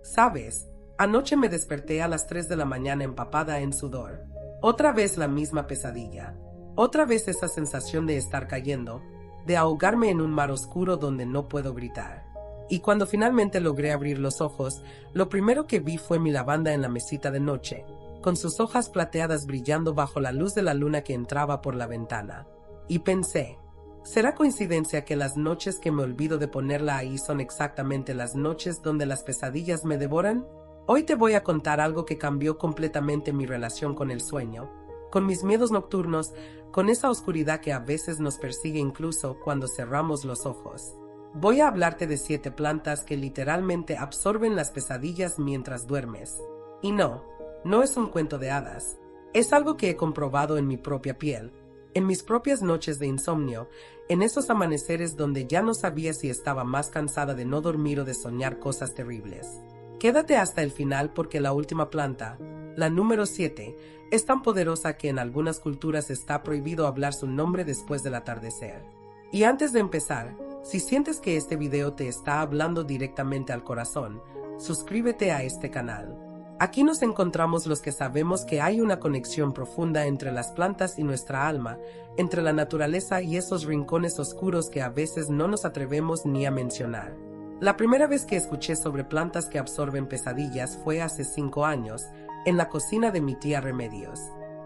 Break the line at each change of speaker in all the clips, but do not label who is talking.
¿Sabes? Anoche me desperté a las 3 de la mañana empapada en sudor. Otra vez la misma pesadilla. Otra vez esa sensación de estar cayendo, de ahogarme en un mar oscuro donde no puedo gritar. Y cuando finalmente logré abrir los ojos, lo primero que vi fue mi lavanda en la mesita de noche, con sus hojas plateadas brillando bajo la luz de la luna que entraba por la ventana. Y pensé, ¿será coincidencia que las noches que me olvido de ponerla ahí son exactamente las noches donde las pesadillas me devoran? Hoy te voy a contar algo que cambió completamente mi relación con el sueño, con mis miedos nocturnos, con esa oscuridad que a veces nos persigue incluso cuando cerramos los ojos. Voy a hablarte de 7 plantas que literalmente absorben las pesadillas mientras duermes. Y no es un cuento de hadas. Es algo que he comprobado en mi propia piel, en mis propias noches de insomnio, en esos amaneceres donde ya no sabía si estaba más cansada de no dormir o de soñar cosas terribles. Quédate hasta el final porque la última planta, la número 7, es tan poderosa que en algunas culturas está prohibido hablar su nombre después del atardecer. Y antes de empezar, si sientes que este video te está hablando directamente al corazón, suscríbete a este canal. Aquí nos encontramos los que sabemos que hay una conexión profunda entre las plantas y nuestra alma, entre la naturaleza y esos rincones oscuros que a veces no nos atrevemos ni a mencionar. La primera vez que escuché sobre plantas que absorben pesadillas fue hace 5 años, en la cocina de mi tía Remedios.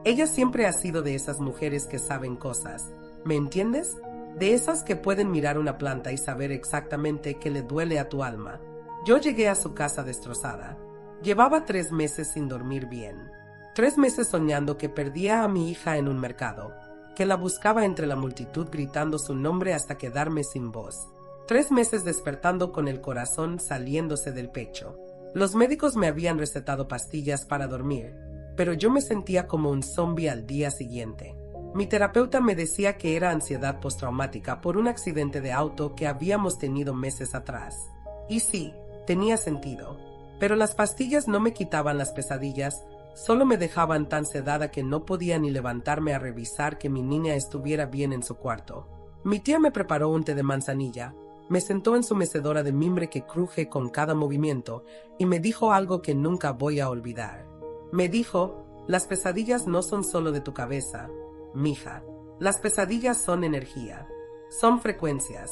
Ella siempre ha sido de esas mujeres que saben cosas, ¿me entiendes? De esas que pueden mirar una planta y saber exactamente qué le duele a tu alma. Yo llegué a su casa destrozada. Llevaba 3 meses sin dormir bien. 3 meses soñando que perdía a mi hija en un mercado, que la buscaba entre la multitud gritando su nombre hasta quedarme sin voz. 3 meses despertando con el corazón saliéndose del pecho. Los médicos me habían recetado pastillas para dormir, pero yo me sentía como un zombie al día siguiente. Mi terapeuta me decía que era ansiedad postraumática por un accidente de auto que habíamos tenido meses atrás. Y sí, tenía sentido. Pero las pastillas no me quitaban las pesadillas, solo me dejaban tan sedada que no podía ni levantarme a revisar que mi niña estuviera bien en su cuarto. Mi tía me preparó un té de manzanilla, me sentó en su mecedora de mimbre que cruje con cada movimiento y me dijo algo que nunca voy a olvidar. Me dijo, las pesadillas no son solo de tu cabeza, mija. Las pesadillas son energía, son frecuencias,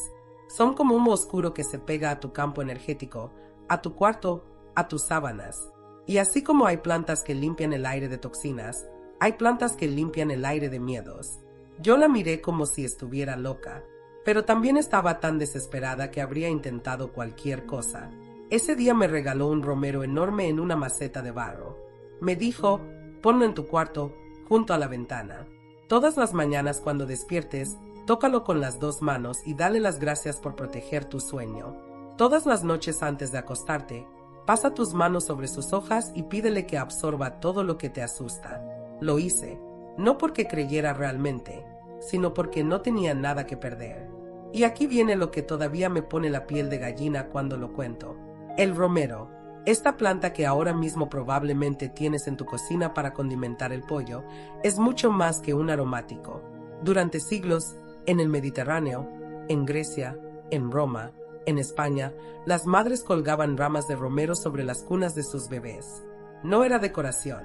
son como humo oscuro que se pega a tu campo energético, a tu cuarto, a tus sábanas. Y así como hay plantas que limpian el aire de toxinas, hay plantas que limpian el aire de miedos. Yo la miré como si estuviera loca, pero también estaba tan desesperada que habría intentado cualquier cosa. Ese día me regaló un romero enorme en una maceta de barro. Me dijo, ponlo en tu cuarto, junto a la ventana. Todas las mañanas cuando despiertes, tócalo con las 2 manos y dale las gracias por proteger tu sueño. Todas las noches antes de acostarte, pasa tus manos sobre sus hojas y pídele que absorba todo lo que te asusta. Lo hice, no porque creyera realmente, sino porque no tenía nada que perder. Y aquí viene lo que todavía me pone la piel de gallina cuando lo cuento. El romero, esta planta que ahora mismo probablemente tienes en tu cocina para condimentar el pollo, es mucho más que un aromático. Durante siglos, en el Mediterráneo, en Grecia, en Roma, en España, las madres colgaban ramas de romero sobre las cunas de sus bebés. No era decoración,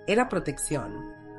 era protección.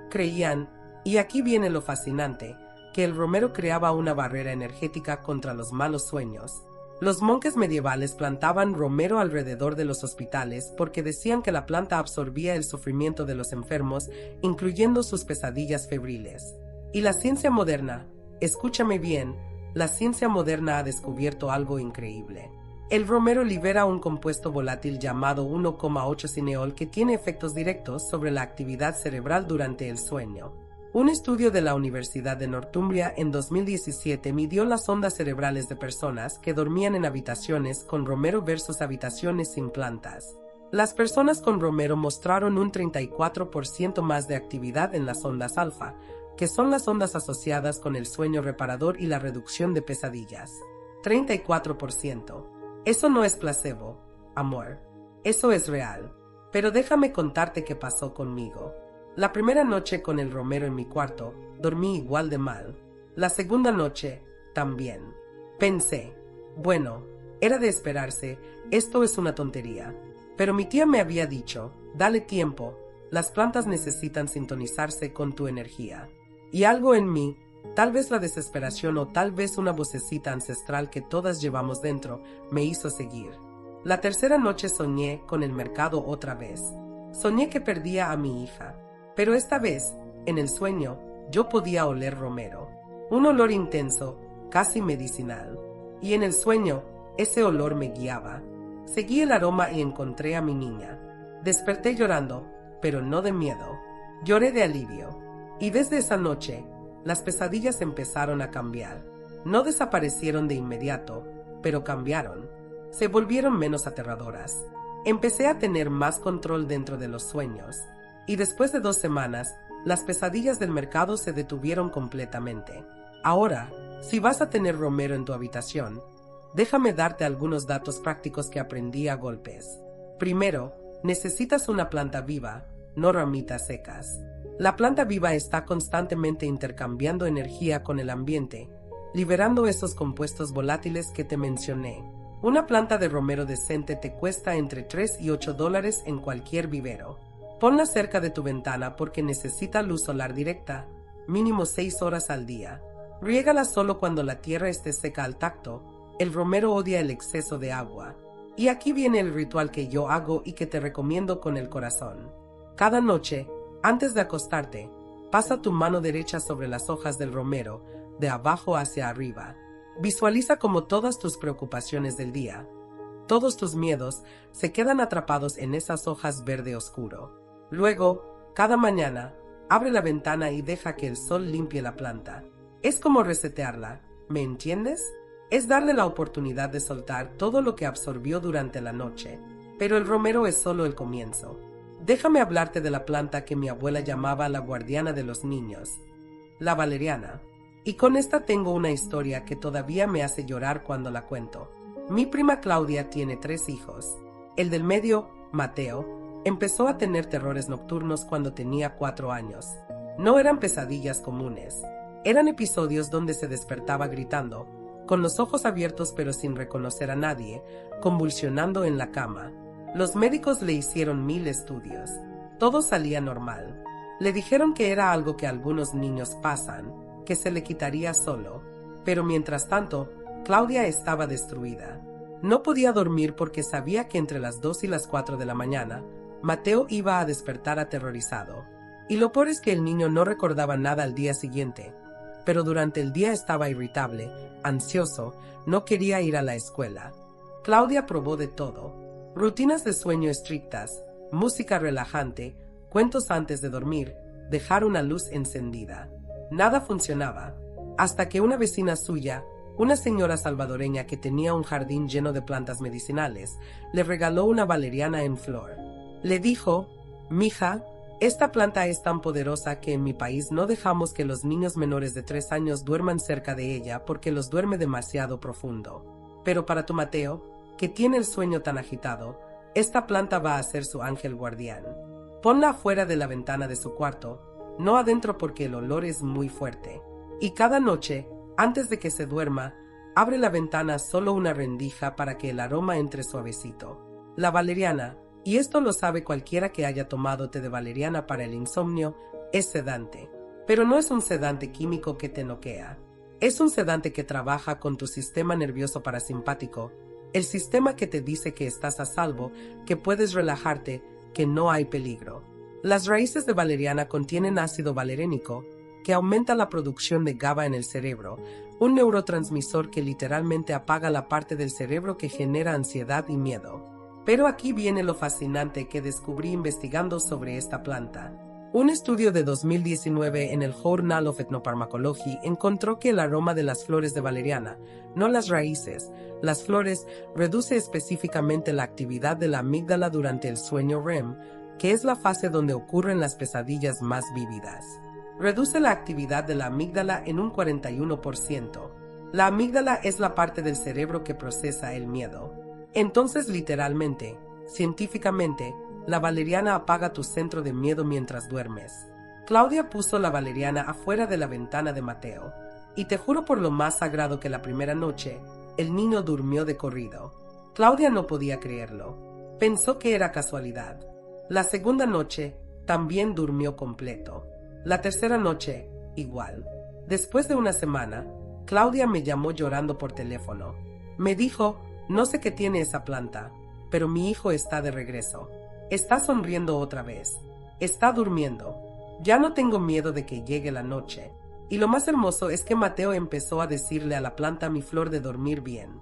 Creían, y aquí viene lo fascinante, que el romero creaba una barrera energética contra los malos sueños. Los monjes medievales plantaban romero alrededor de los hospitales porque decían que la planta absorbía el sufrimiento de los enfermos, incluyendo sus pesadillas febriles. Y la ciencia moderna, escúchame bien, la ciencia moderna ha descubierto algo increíble. El romero libera un compuesto volátil llamado 1,8-cineol que tiene efectos directos sobre la actividad cerebral durante el sueño. Un estudio de la Universidad de Northumbria en 2017 midió las ondas cerebrales de personas que dormían en habitaciones con romero versus habitaciones sin plantas. Las personas con romero mostraron un 34% más de actividad en las ondas alfa, que son las ondas asociadas con el sueño reparador y la reducción de pesadillas. 34%. Eso no es placebo, amor. Eso es real. Pero déjame contarte qué pasó conmigo. La primera noche con el romero en mi cuarto, dormí igual de mal. La segunda noche, también. Pensé, bueno, era de esperarse, esto es una tontería. Pero mi tía me había dicho, dale tiempo, las plantas necesitan sintonizarse con tu energía. Y algo en mí, tal vez la desesperación o tal vez una vocecita ancestral que todas llevamos dentro, me hizo seguir. La tercera noche soñé con el mercado otra vez. Soñé que perdía a mi hija, pero esta vez, en el sueño, yo podía oler romero. Un olor intenso, casi medicinal. Y en el sueño, ese olor me guiaba. Seguí el aroma y encontré a mi niña. Desperté llorando, pero no de miedo. Lloré de alivio. Y desde esa noche, las pesadillas empezaron a cambiar. No desaparecieron de inmediato, pero cambiaron. Se volvieron menos aterradoras. Empecé a tener más control dentro de los sueños. Y después de 2 semanas, las pesadillas del mercado se detuvieron completamente. Ahora, si vas a tener romero en tu habitación, déjame darte algunos datos prácticos que aprendí a golpes. Primero, necesitas una planta viva, no ramitas secas. La planta viva está constantemente intercambiando energía con el ambiente, liberando esos compuestos volátiles que te mencioné. Una planta de romero decente te cuesta entre $3 y $8 en cualquier vivero. Ponla cerca de tu ventana porque necesita luz solar directa, mínimo 6 horas al día. Riégala solo cuando la tierra esté seca al tacto. El romero odia el exceso de agua. Y aquí viene el ritual que yo hago y que te recomiendo con el corazón. Cada noche, antes de acostarte, pasa tu mano derecha sobre las hojas del romero, de abajo hacia arriba. Visualiza como todas tus preocupaciones del día, todos tus miedos, se quedan atrapados en esas hojas verde oscuro. Luego, cada mañana, abre la ventana y deja que el sol limpie la planta. Es como resetearla, ¿me entiendes? Es darle la oportunidad de soltar todo lo que absorbió durante la noche. Pero el romero es solo el comienzo. Déjame hablarte de la planta que mi abuela llamaba la guardiana de los niños, la valeriana. Y con esta tengo una historia que todavía me hace llorar cuando la cuento. Mi prima Claudia tiene 3 hijos. El del medio, Mateo, empezó a tener terrores nocturnos cuando tenía 4 años. No eran pesadillas comunes. Eran episodios donde se despertaba gritando, con los ojos abiertos pero sin reconocer a nadie, convulsionando en la cama. Los médicos le hicieron 1000 estudios. Todo salía normal. Le dijeron que era algo que algunos niños pasan, que se le quitaría solo. Pero mientras tanto, Claudia estaba destruida. No podía dormir porque sabía que entre las 2 y las 4 de la mañana, Mateo iba a despertar aterrorizado. Y lo peor es que el niño no recordaba nada al día siguiente. Pero durante el día estaba irritable, ansioso, no quería ir a la escuela. Claudia probó de todo. Rutinas de sueño estrictas, música relajante, cuentos antes de dormir, dejar una luz encendida. Nada funcionaba, hasta que una vecina suya, una señora salvadoreña que tenía un jardín lleno de plantas medicinales, le regaló una valeriana en flor. Le dijo, «Mija, esta planta es tan poderosa que en mi país no dejamos que los niños menores de 3 años duerman cerca de ella porque los duerme demasiado profundo. Pero para tu Mateo, que tiene el sueño tan agitado, esta planta va a ser su ángel guardián. Ponla afuera de la ventana de su cuarto, no adentro porque el olor es muy fuerte. Y cada noche, antes de que se duerma, abre la ventana solo una rendija para que el aroma entre suavecito. La valeriana, y esto lo sabe cualquiera que haya tomado té de valeriana para el insomnio, es sedante. Pero no es un sedante químico que te noquea. Es un sedante que trabaja con tu sistema nervioso parasimpático, el sistema que te dice que estás a salvo, que puedes relajarte, que no hay peligro. Las raíces de valeriana contienen ácido valerénico, que aumenta la producción de GABA en el cerebro, un neurotransmisor que literalmente apaga la parte del cerebro que genera ansiedad y miedo. Pero aquí viene lo fascinante que descubrí investigando sobre esta planta. Un estudio de 2019 en el Journal of Ethnoparmacology encontró que el aroma de las flores de valeriana, no las raíces, las flores, reduce específicamente la actividad de la amígdala durante el sueño REM, que es la fase donde ocurren las pesadillas más vívidas. Reduce la actividad de la amígdala en un 41%. La amígdala es la parte del cerebro que procesa el miedo. Entonces, literalmente, científicamente, la valeriana apaga tu centro de miedo mientras duermes. Claudia puso la valeriana afuera de la ventana de Mateo, y te juro por lo más sagrado que la primera noche, el niño durmió de corrido. Claudia no podía creerlo. Pensó que era casualidad. La segunda noche, también durmió completo. La tercera noche, igual. Después de una semana, Claudia me llamó llorando por teléfono. Me dijo, no sé qué tiene esa planta, pero mi hijo está de regreso. Está sonriendo otra vez. Está durmiendo. Ya no tengo miedo de que llegue la noche. Y lo más hermoso es que Mateo empezó a decirle a la planta mi flor de dormir bien.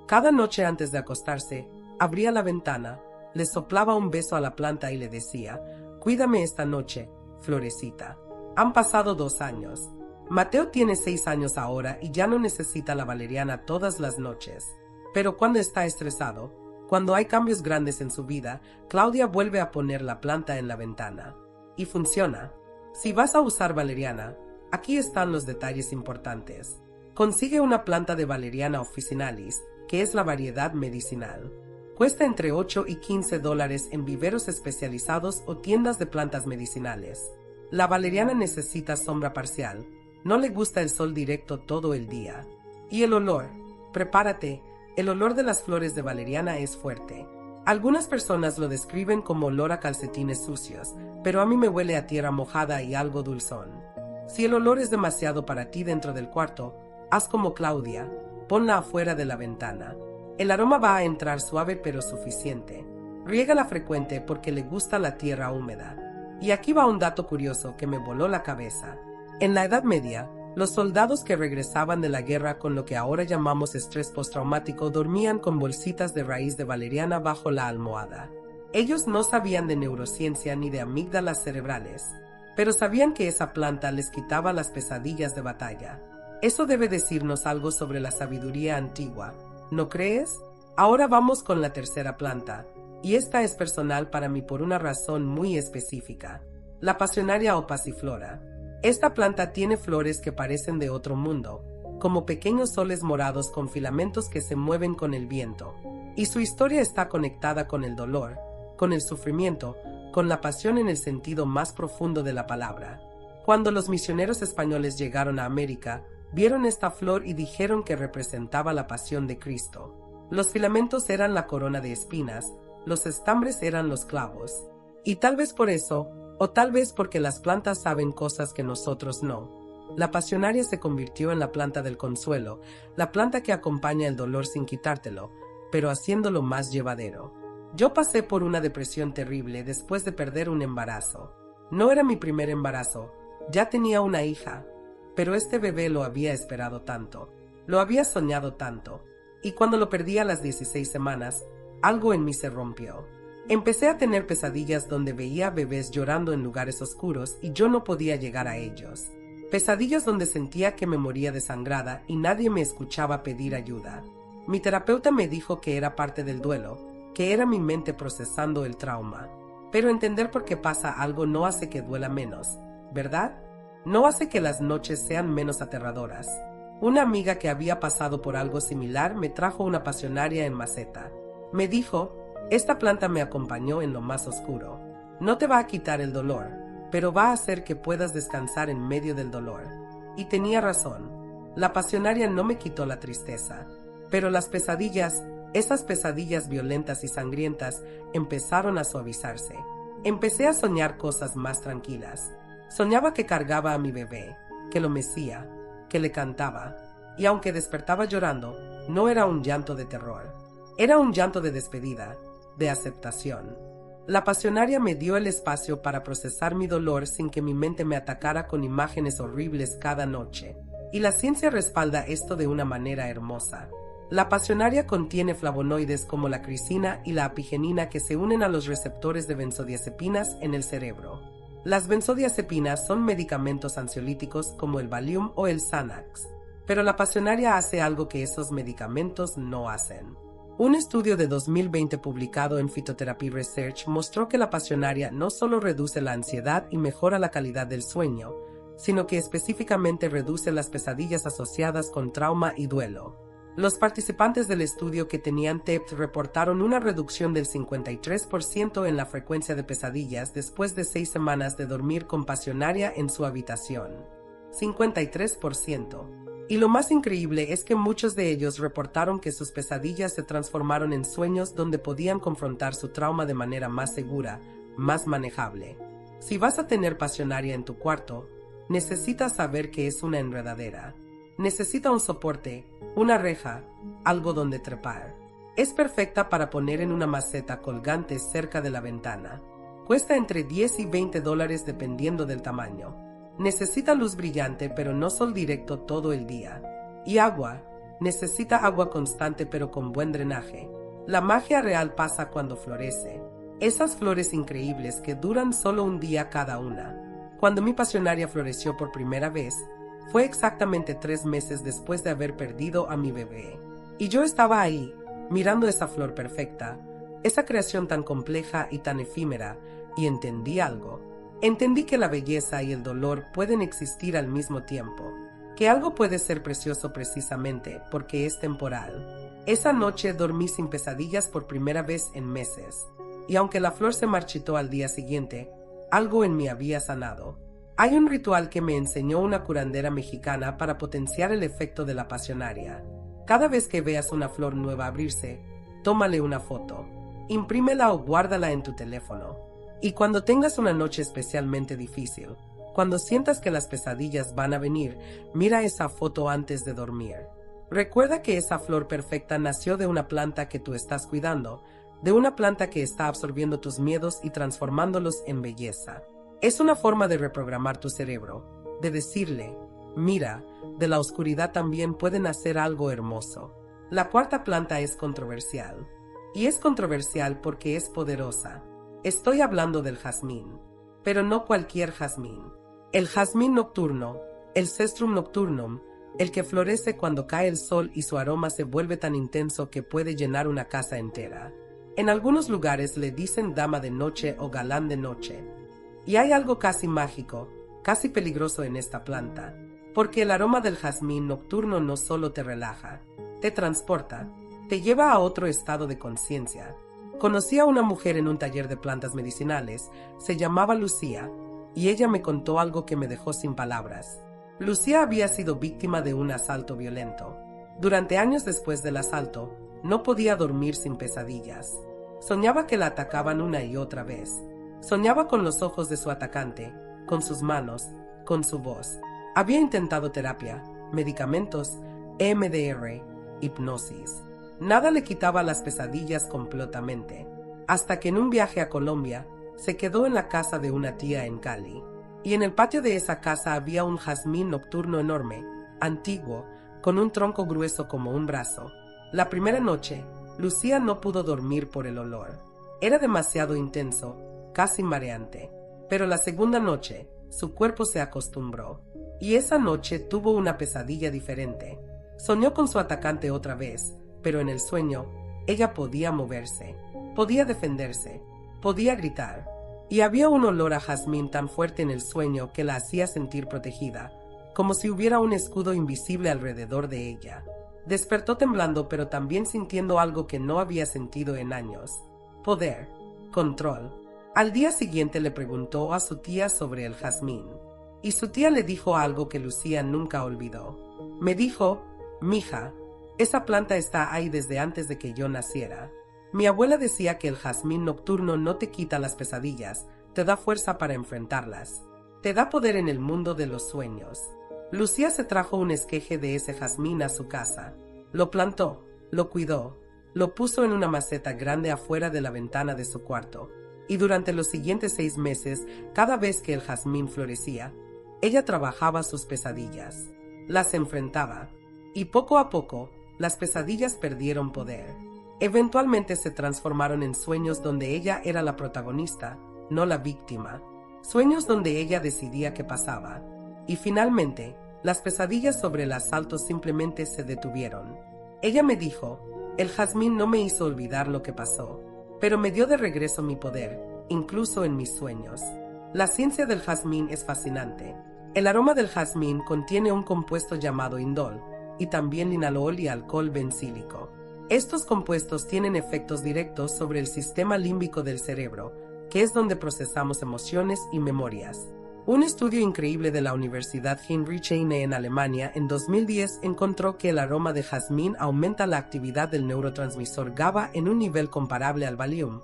Cada noche antes de acostarse, abría la ventana, le soplaba un beso a la planta y le decía, cuídame esta noche, florecita. Han pasado 2 años. Mateo tiene 6 años ahora y ya no necesita la valeriana todas las noches. Pero cuando está estresado, cuando hay cambios grandes en su vida, Claudia vuelve a poner la planta en la ventana. Y funciona. Si vas a usar valeriana, aquí están los detalles importantes. Consigue una planta de Valeriana officinalis, que es la variedad medicinal. Cuesta entre $8 y $15 en viveros especializados o tiendas de plantas medicinales. La valeriana necesita sombra parcial. No le gusta el sol directo todo el día. Y el olor. Prepárate, el olor de las flores de valeriana es fuerte. Algunas personas lo describen como olor a calcetines sucios, pero a mí me huele a tierra mojada y algo dulzón. Si el olor es demasiado para ti dentro del cuarto, haz como Claudia, ponla afuera de la ventana. El aroma va a entrar suave pero suficiente. Riégala frecuente porque le gusta la tierra húmeda. Y aquí va un dato curioso que me voló la cabeza. En la Edad Media, los soldados que regresaban de la guerra con lo que ahora llamamos estrés postraumático dormían con bolsitas de raíz de valeriana bajo la almohada. Ellos no sabían de neurociencia ni de amígdalas cerebrales, pero sabían que esa planta les quitaba las pesadillas de batalla. Eso debe decirnos algo sobre la sabiduría antigua, ¿no crees? Ahora vamos con la tercera planta, y esta es personal para mí por una razón muy específica. La Passionaria o Passiflora. Esta planta tiene flores que parecen de otro mundo, como pequeños soles morados con filamentos que se mueven con el viento. Y su historia está conectada con el dolor, con el sufrimiento, con la pasión en el sentido más profundo de la palabra. Cuando los misioneros españoles llegaron a América, vieron esta flor y dijeron que representaba la pasión de Cristo. Los filamentos eran la corona de espinas, los estambres eran los clavos. Y tal vez por eso, o tal vez porque las plantas saben cosas que nosotros no. La pasionaria se convirtió en la planta del consuelo, la planta que acompaña el dolor sin quitártelo, pero haciéndolo más llevadero. Yo pasé por una depresión terrible después de perder un embarazo. No era mi primer embarazo, ya tenía una hija, pero este bebé lo había esperado tanto, lo había soñado tanto, y cuando lo perdí a las 16 semanas, algo en mí se rompió. Empecé a tener pesadillas donde veía bebés llorando en lugares oscuros y yo no podía llegar a ellos. Pesadillas donde sentía que me moría desangrada y nadie me escuchaba pedir ayuda. Mi terapeuta me dijo que era parte del duelo, que era mi mente procesando el trauma. Pero entender por qué pasa algo no hace que duela menos, ¿verdad? No hace que las noches sean menos aterradoras. Una amiga que había pasado por algo similar me trajo una pasionaria en maceta. Me dijo, esta planta me acompañó en lo más oscuro. No te va a quitar el dolor, pero va a hacer que puedas descansar en medio del dolor. Y tenía razón. La pasionaria no me quitó la tristeza, pero las pesadillas, esas pesadillas violentas y sangrientas, empezaron a suavizarse. Empecé a soñar cosas más tranquilas. Soñaba que cargaba a mi bebé, que lo mecía, que le cantaba, y aunque despertaba llorando, no era un llanto de terror. Era un llanto de despedida, de aceptación. La pasionaria me dio el espacio para procesar mi dolor sin que mi mente me atacara con imágenes horribles cada noche. Y la ciencia respalda esto de una manera hermosa. La pasionaria contiene flavonoides como la crisina y la apigenina que se unen a los receptores de benzodiazepinas en el cerebro. Las benzodiazepinas son medicamentos ansiolíticos como el Valium o el Xanax, pero la pasionaria hace algo que esos medicamentos no hacen. Un estudio de 2020 publicado en Phytotherapy Research mostró que la pasionaria no solo reduce la ansiedad y mejora la calidad del sueño, sino que específicamente reduce las pesadillas asociadas con trauma y duelo. Los participantes del estudio que tenían TEPT reportaron una reducción del 53% en la frecuencia de pesadillas después de 6 semanas de dormir con pasionaria en su habitación. 53%. Y lo más increíble es que muchos de ellos reportaron que sus pesadillas se transformaron en sueños donde podían confrontar su trauma de manera más segura, más manejable. Si vas a tener pasionaria en tu cuarto, necesitas saber que es una enredadera. Necesita un soporte, una reja, algo donde trepar. Es perfecta para poner en una maceta colgante cerca de la ventana. Cuesta entre 10 y 20 dólares dependiendo del tamaño. Necesita luz brillante pero no sol directo todo el día. Y agua. Necesita agua constante pero con buen drenaje. La magia real pasa cuando florece. Esas flores increíbles que duran solo un día cada una. Cuando mi pasionaria floreció por primera vez, fue exactamente 3 meses después de haber perdido a mi bebé. Y yo estaba ahí, mirando esa flor perfecta, esa creación tan compleja y tan efímera, y entendí algo. Entendí que la belleza y el dolor pueden existir al mismo tiempo, que algo puede ser precioso precisamente porque es temporal. Esa noche dormí sin pesadillas por primera vez en meses, y aunque la flor se marchitó al día siguiente, algo en mí había sanado. Hay un ritual que me enseñó una curandera mexicana para potenciar el efecto de la pasionaria. Cada vez que veas una flor nueva abrirse, tómale una foto, imprímela o guárdala en tu teléfono. Y cuando tengas una noche especialmente difícil, cuando sientas que las pesadillas van a venir, mira esa foto antes de dormir. Recuerda que esa flor perfecta nació de una planta que tú estás cuidando, de una planta que está absorbiendo tus miedos y transformándolos en belleza. Es una forma de reprogramar tu cerebro, de decirle, mira, de la oscuridad también puede nacer algo hermoso. La cuarta planta es controversial. Y es controversial porque es poderosa. Estoy hablando del jazmín, pero no cualquier jazmín. El jazmín nocturno, el Cestrum nocturnum, el que florece cuando cae el sol y su aroma se vuelve tan intenso que puede llenar una casa entera. En algunos lugares le dicen dama de noche o galán de noche. Y hay algo casi mágico, casi peligroso en esta planta, porque el aroma del jazmín nocturno no solo te relaja, te transporta, te lleva a otro estado de conciencia. Conocí a una mujer en un taller de plantas medicinales, se llamaba Lucía, y ella me contó algo que me dejó sin palabras. Lucía había sido víctima de un asalto violento. Durante años después del asalto, no podía dormir sin pesadillas. Soñaba que la atacaban una y otra vez. Soñaba con los ojos de su atacante, con sus manos, con su voz. Había intentado terapia, medicamentos, EMDR, hipnosis. Nada le quitaba las pesadillas completamente, hasta que en un viaje a Colombia se quedó en la casa de una tía en Cali. Y en el patio de esa casa había un jazmín nocturno enorme, antiguo, con un tronco grueso como un brazo. La primera noche, Lucía no pudo dormir por el olor. Era demasiado intenso, casi mareante. Pero la segunda noche, su cuerpo se acostumbró. Y esa noche tuvo una pesadilla diferente. Soñó con su atacante otra vez, pero en el sueño, ella podía moverse, podía defenderse, podía gritar. Y había un olor a jazmín tan fuerte en el sueño que la hacía sentir protegida, como si hubiera un escudo invisible alrededor de ella. Despertó temblando, pero también sintiendo algo que no había sentido en años: poder, control. Al día siguiente le preguntó a su tía sobre el jazmín, y su tía le dijo algo que Lucía nunca olvidó. Me dijo, mija, esa planta está ahí desde antes de que yo naciera. Mi abuela decía que el jazmín nocturno no te quita las pesadillas, te da fuerza para enfrentarlas. Te da poder en el mundo de los sueños. Lucía se trajo un esqueje de ese jazmín a su casa. Lo plantó, lo cuidó, lo puso en una maceta grande afuera de la ventana de su cuarto. Y durante los siguientes 6 meses, cada vez que el jazmín florecía, ella trabajaba sus pesadillas. Las enfrentaba. Y poco a poco, las pesadillas perdieron poder. Eventualmente se transformaron en sueños donde ella era la protagonista, no la víctima. Sueños donde ella decidía qué pasaba. Y finalmente, las pesadillas sobre el asalto simplemente se detuvieron. Ella me dijo, el jazmín no me hizo olvidar lo que pasó, pero me dio de regreso mi poder, incluso en mis sueños. La ciencia del jazmín es fascinante. El aroma del jazmín contiene un compuesto llamado indol, y también linalool y alcohol bencílico. Estos compuestos tienen efectos directos sobre el sistema límbico del cerebro, que es donde procesamos emociones y memorias. Un estudio increíble de la Universidad Heinrich Heine en Alemania en 2010 encontró que el aroma de jazmín aumenta la actividad del neurotransmisor GABA en un nivel comparable al Valium,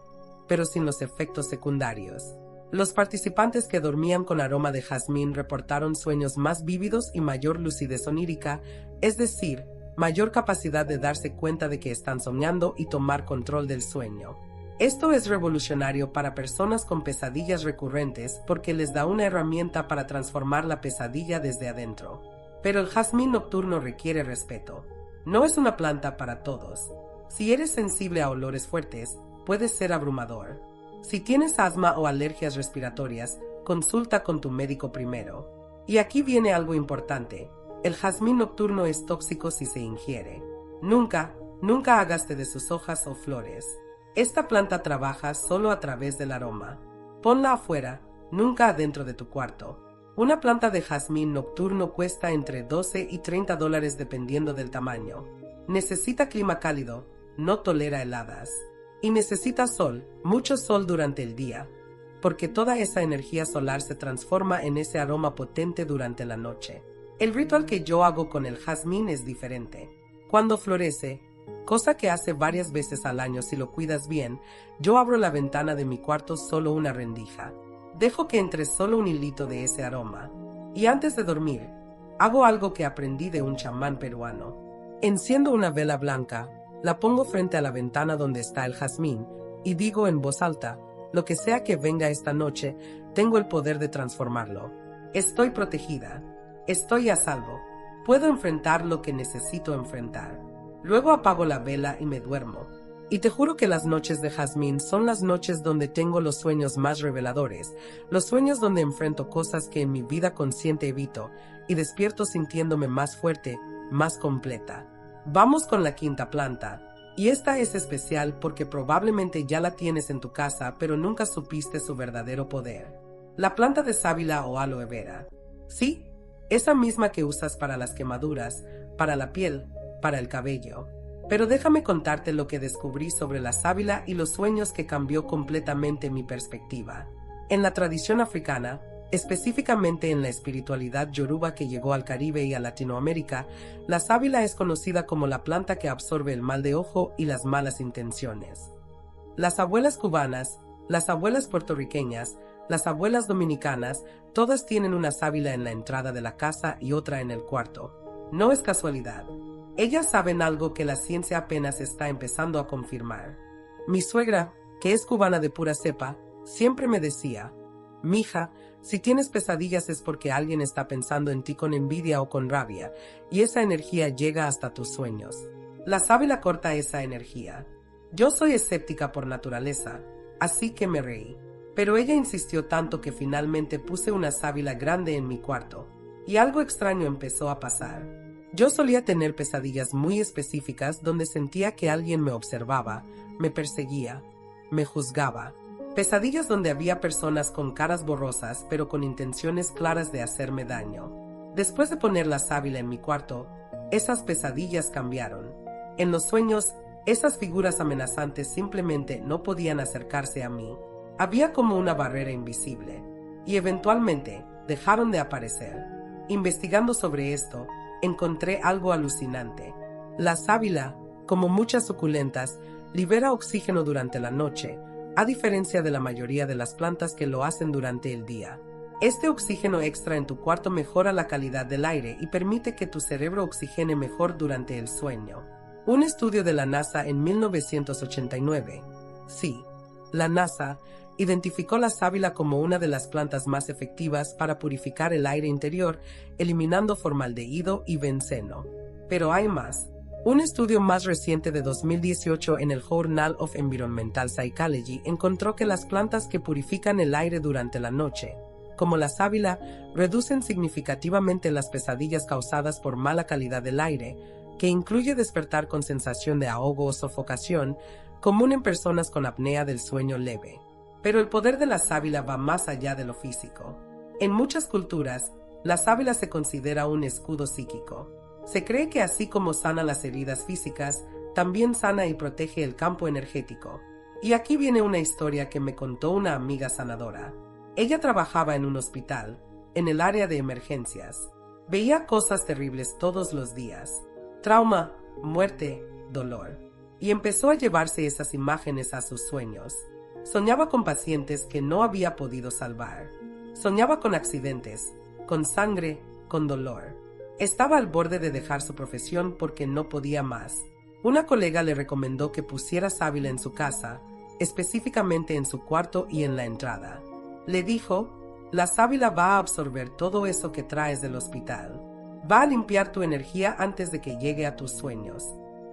pero sin los efectos secundarios. Los participantes que dormían con aroma de jazmín reportaron sueños más vívidos y mayor lucidez onírica, es decir, mayor capacidad de darse cuenta de que están soñando y tomar control del sueño. Esto es revolucionario para personas con pesadillas recurrentes porque les da una herramienta para transformar la pesadilla desde adentro. Pero el jazmín nocturno requiere respeto. No es una planta para todos. Si eres sensible a olores fuertes, puede ser abrumador. Si tienes asma o alergias respiratorias, consulta con tu médico primero. Y aquí viene algo importante. El jazmín nocturno es tóxico si se ingiere. Nunca hagas té de sus hojas o flores. Esta planta trabaja solo a través del aroma. Ponla afuera, nunca adentro de tu cuarto. Una planta de jazmín nocturno cuesta entre $12 y $30 dependiendo del tamaño. Necesita clima cálido, no tolera heladas. Y necesita sol, mucho sol durante el día, porque toda esa energía solar se transforma en ese aroma potente durante la noche. El ritual que yo hago con el jazmín es diferente. Cuando florece, cosa que hace varias veces al año si lo cuidas bien, yo abro la ventana de mi cuarto solo una rendija. Dejo que entre solo un hilito de ese aroma. Y antes de dormir, hago algo que aprendí de un chamán peruano. Enciendo una vela blanca, la pongo frente a la ventana donde está el jazmín y digo en voz alta, lo que sea que venga esta noche, tengo el poder de transformarlo. Estoy protegida. Estoy a salvo. Puedo enfrentar lo que necesito enfrentar. Luego apago la vela y me duermo. Y te juro que las noches de jazmín son las noches donde tengo los sueños más reveladores, los sueños donde enfrento cosas que en mi vida consciente evito y despierto sintiéndome más fuerte, más completa. Vamos con la quinta planta. Y esta es especial porque probablemente ya la tienes en tu casa, pero nunca supiste su verdadero poder. La planta de sábila o aloe vera. Sí, esa misma que usas para las quemaduras, para la piel, para el cabello. Pero déjame contarte lo que descubrí sobre la sábila y los sueños que cambió completamente mi perspectiva. En la tradición africana, específicamente en la espiritualidad yoruba que llegó al Caribe y a Latinoamérica, la sábila es conocida como la planta que absorbe el mal de ojo y las malas intenciones. Las abuelas cubanas, las abuelas puertorriqueñas, las abuelas dominicanas, todas tienen una sábila en la entrada de la casa y otra en el cuarto. No es casualidad. Ellas saben algo que la ciencia apenas está empezando a confirmar. Mi suegra, que es cubana de pura cepa, siempre me decía, mija, si tienes pesadillas es porque alguien está pensando en ti con envidia o con rabia, y esa energía llega hasta tus sueños. La sábila corta esa energía. Yo soy escéptica por naturaleza, así que me reí. Pero ella insistió tanto que finalmente puse una sábila grande en mi cuarto, y algo extraño empezó a pasar. Yo solía tener pesadillas muy específicas donde sentía que alguien me observaba, me perseguía, me juzgaba. Pesadillas donde había personas con caras borrosas pero con intenciones claras de hacerme daño. Después de poner la sábila en mi cuarto, esas pesadillas cambiaron. En los sueños, esas figuras amenazantes simplemente no podían acercarse a mí. Había como una barrera invisible, y eventualmente dejaron de aparecer. Investigando sobre esto, encontré algo alucinante. La sábila, como muchas suculentas, libera oxígeno durante la noche, a diferencia de la mayoría de las plantas que lo hacen durante el día. Este oxígeno extra en tu cuarto mejora la calidad del aire y permite que tu cerebro oxigene mejor durante el sueño. Un estudio de la NASA en 1989, sí, la NASA, identificó la sábila como una de las plantas más efectivas para purificar el aire interior, eliminando formaldehído y benceno. Pero hay más. Un estudio más reciente de 2018 en el Journal of Environmental Psychology encontró que las plantas que purifican el aire durante la noche, como la sábila, reducen significativamente las pesadillas causadas por mala calidad del aire, que incluye despertar con sensación de ahogo o sofocación, común en personas con apnea del sueño leve. Pero el poder de la sábila va más allá de lo físico. En muchas culturas, la sábila se considera un escudo psíquico. Se cree que así como sana las heridas físicas, también sana y protege el campo energético. Y aquí viene una historia que me contó una amiga sanadora. Ella trabajaba en un hospital, en el área de emergencias. Veía cosas terribles todos los días. Trauma, muerte, dolor. Y empezó a llevarse esas imágenes a sus sueños. Soñaba con pacientes que no había podido salvar. Soñaba con accidentes, con sangre, con dolor. Estaba al borde de dejar su profesión porque no podía más. Una colega le recomendó que pusiera sábila en su casa, específicamente en su cuarto y en la entrada. Le dijo: la sábila va a absorber todo eso que traes del hospital. Va a limpiar tu energía antes de que llegue a tus sueños.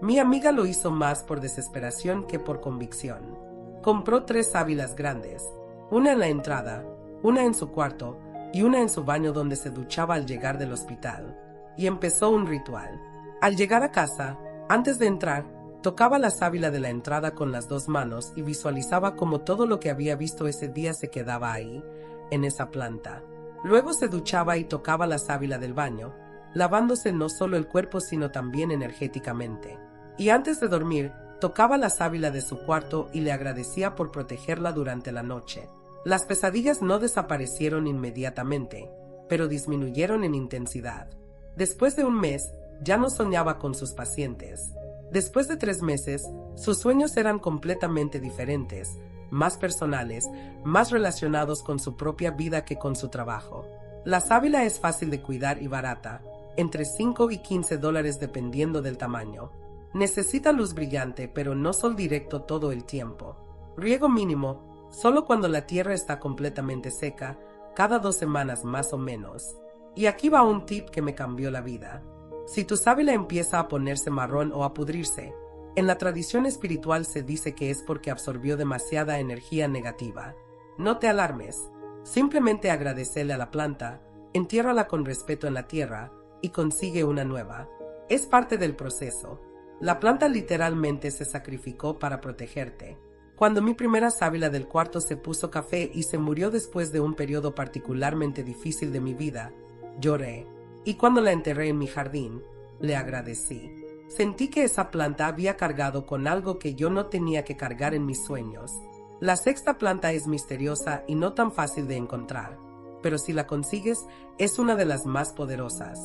Mi amiga lo hizo más por desesperación que por convicción. Compró 3 sábilas grandes, una en la entrada, una en su cuarto y una en su baño donde se duchaba al llegar del hospital. Y empezó un ritual. Al llegar a casa, antes de entrar, tocaba la sábila de la entrada con las 2 manos y visualizaba cómo todo lo que había visto ese día se quedaba ahí, en esa planta. Luego se duchaba y tocaba la sábila del baño, lavándose no solo el cuerpo sino también energéticamente. Y antes de dormir, tocaba la sábila de su cuarto y le agradecía por protegerla durante la noche. Las pesadillas no desaparecieron inmediatamente, pero disminuyeron en intensidad. Después de un mes, ya no soñaba con sus pacientes. Después de 3 meses, sus sueños eran completamente diferentes, más personales, más relacionados con su propia vida que con su trabajo. La sábila es fácil de cuidar y barata, entre $5 y $15 dependiendo del tamaño. Necesita luz brillante, pero no sol directo todo el tiempo. Riego mínimo, solo cuando la tierra está completamente seca, cada 2 semanas más o menos. Y aquí va un tip que me cambió la vida. Si tu sábila empieza a ponerse marrón o a pudrirse, en la tradición espiritual se dice que es porque absorbió demasiada energía negativa. No te alarmes, simplemente agradecele a la planta, entiérrala con respeto en la tierra y consigue una nueva. Es parte del proceso. La planta literalmente se sacrificó para protegerte. Cuando mi primera sábila del cuarto se puso café y se murió después de un periodo particularmente difícil de mi vida, lloré. Y cuando la enterré en mi jardín, le agradecí. Sentí que esa planta había cargado con algo que yo no tenía que cargar en mis sueños. La 6ª planta es misteriosa y no tan fácil de encontrar, pero si la consigues, es una de las más poderosas.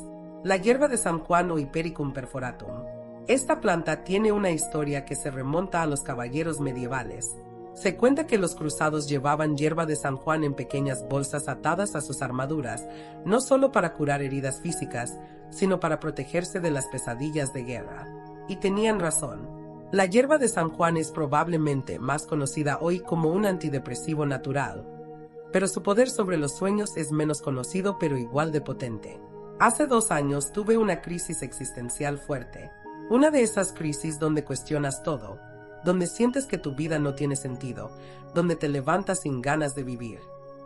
La hierba de San Juan o Hipericum perforatum. Esta planta tiene una historia que se remonta a los caballeros medievales. Se cuenta que los cruzados llevaban hierba de San Juan en pequeñas bolsas atadas a sus armaduras, no solo para curar heridas físicas, sino para protegerse de las pesadillas de guerra. Y tenían razón. La hierba de San Juan es probablemente más conocida hoy como un antidepresivo natural, pero su poder sobre los sueños es menos conocido pero igual de potente. Hace 2 años tuve una crisis existencial fuerte. Una de esas crisis donde cuestionas todo, donde sientes que tu vida no tiene sentido, donde te levantas sin ganas de vivir.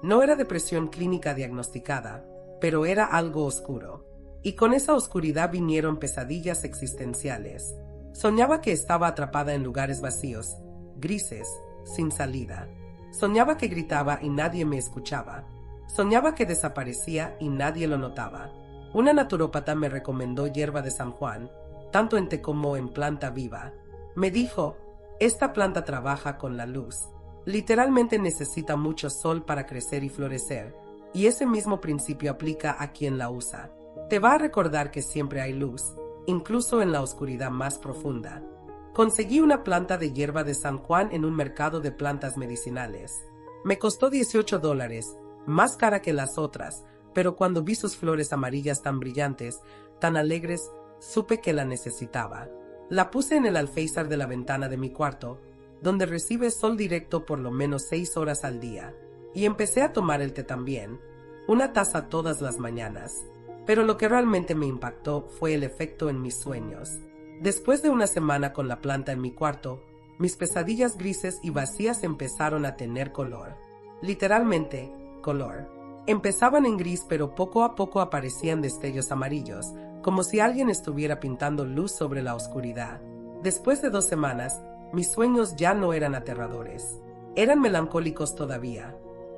No era depresión clínica diagnosticada, pero era algo oscuro. Y con esa oscuridad vinieron pesadillas existenciales. Soñaba que estaba atrapada en lugares vacíos, grises, sin salida. Soñaba que gritaba y nadie me escuchaba. Soñaba que desaparecía y nadie lo notaba. Una naturópata me recomendó hierba de San Juan, tanto en té como en planta viva. Me dijo: esta planta trabaja con la luz. Literalmente necesita mucho sol para crecer y florecer, y ese mismo principio aplica a quien la usa. Te va a recordar que siempre hay luz, incluso en la oscuridad más profunda. Conseguí una planta de hierba de San Juan en un mercado de plantas medicinales. Me costó $18, más cara que las otras, pero cuando vi sus flores amarillas tan brillantes, tan alegres, supe que la necesitaba. La puse en el alféizar de la ventana de mi cuarto, donde recibe sol directo por lo menos 6 horas al día, y empecé a tomar el té también, una taza todas las mañanas. Pero lo que realmente me impactó fue el efecto en mis sueños. Después de una semana con la planta en mi cuarto, mis pesadillas grises y vacías empezaron a tener color. Literalmente, color. Empezaban en gris, pero poco a poco aparecían destellos amarillos, como si alguien estuviera pintando luz sobre la oscuridad. Después de 2 semanas, mis sueños ya no eran aterradores. Eran melancólicos todavía.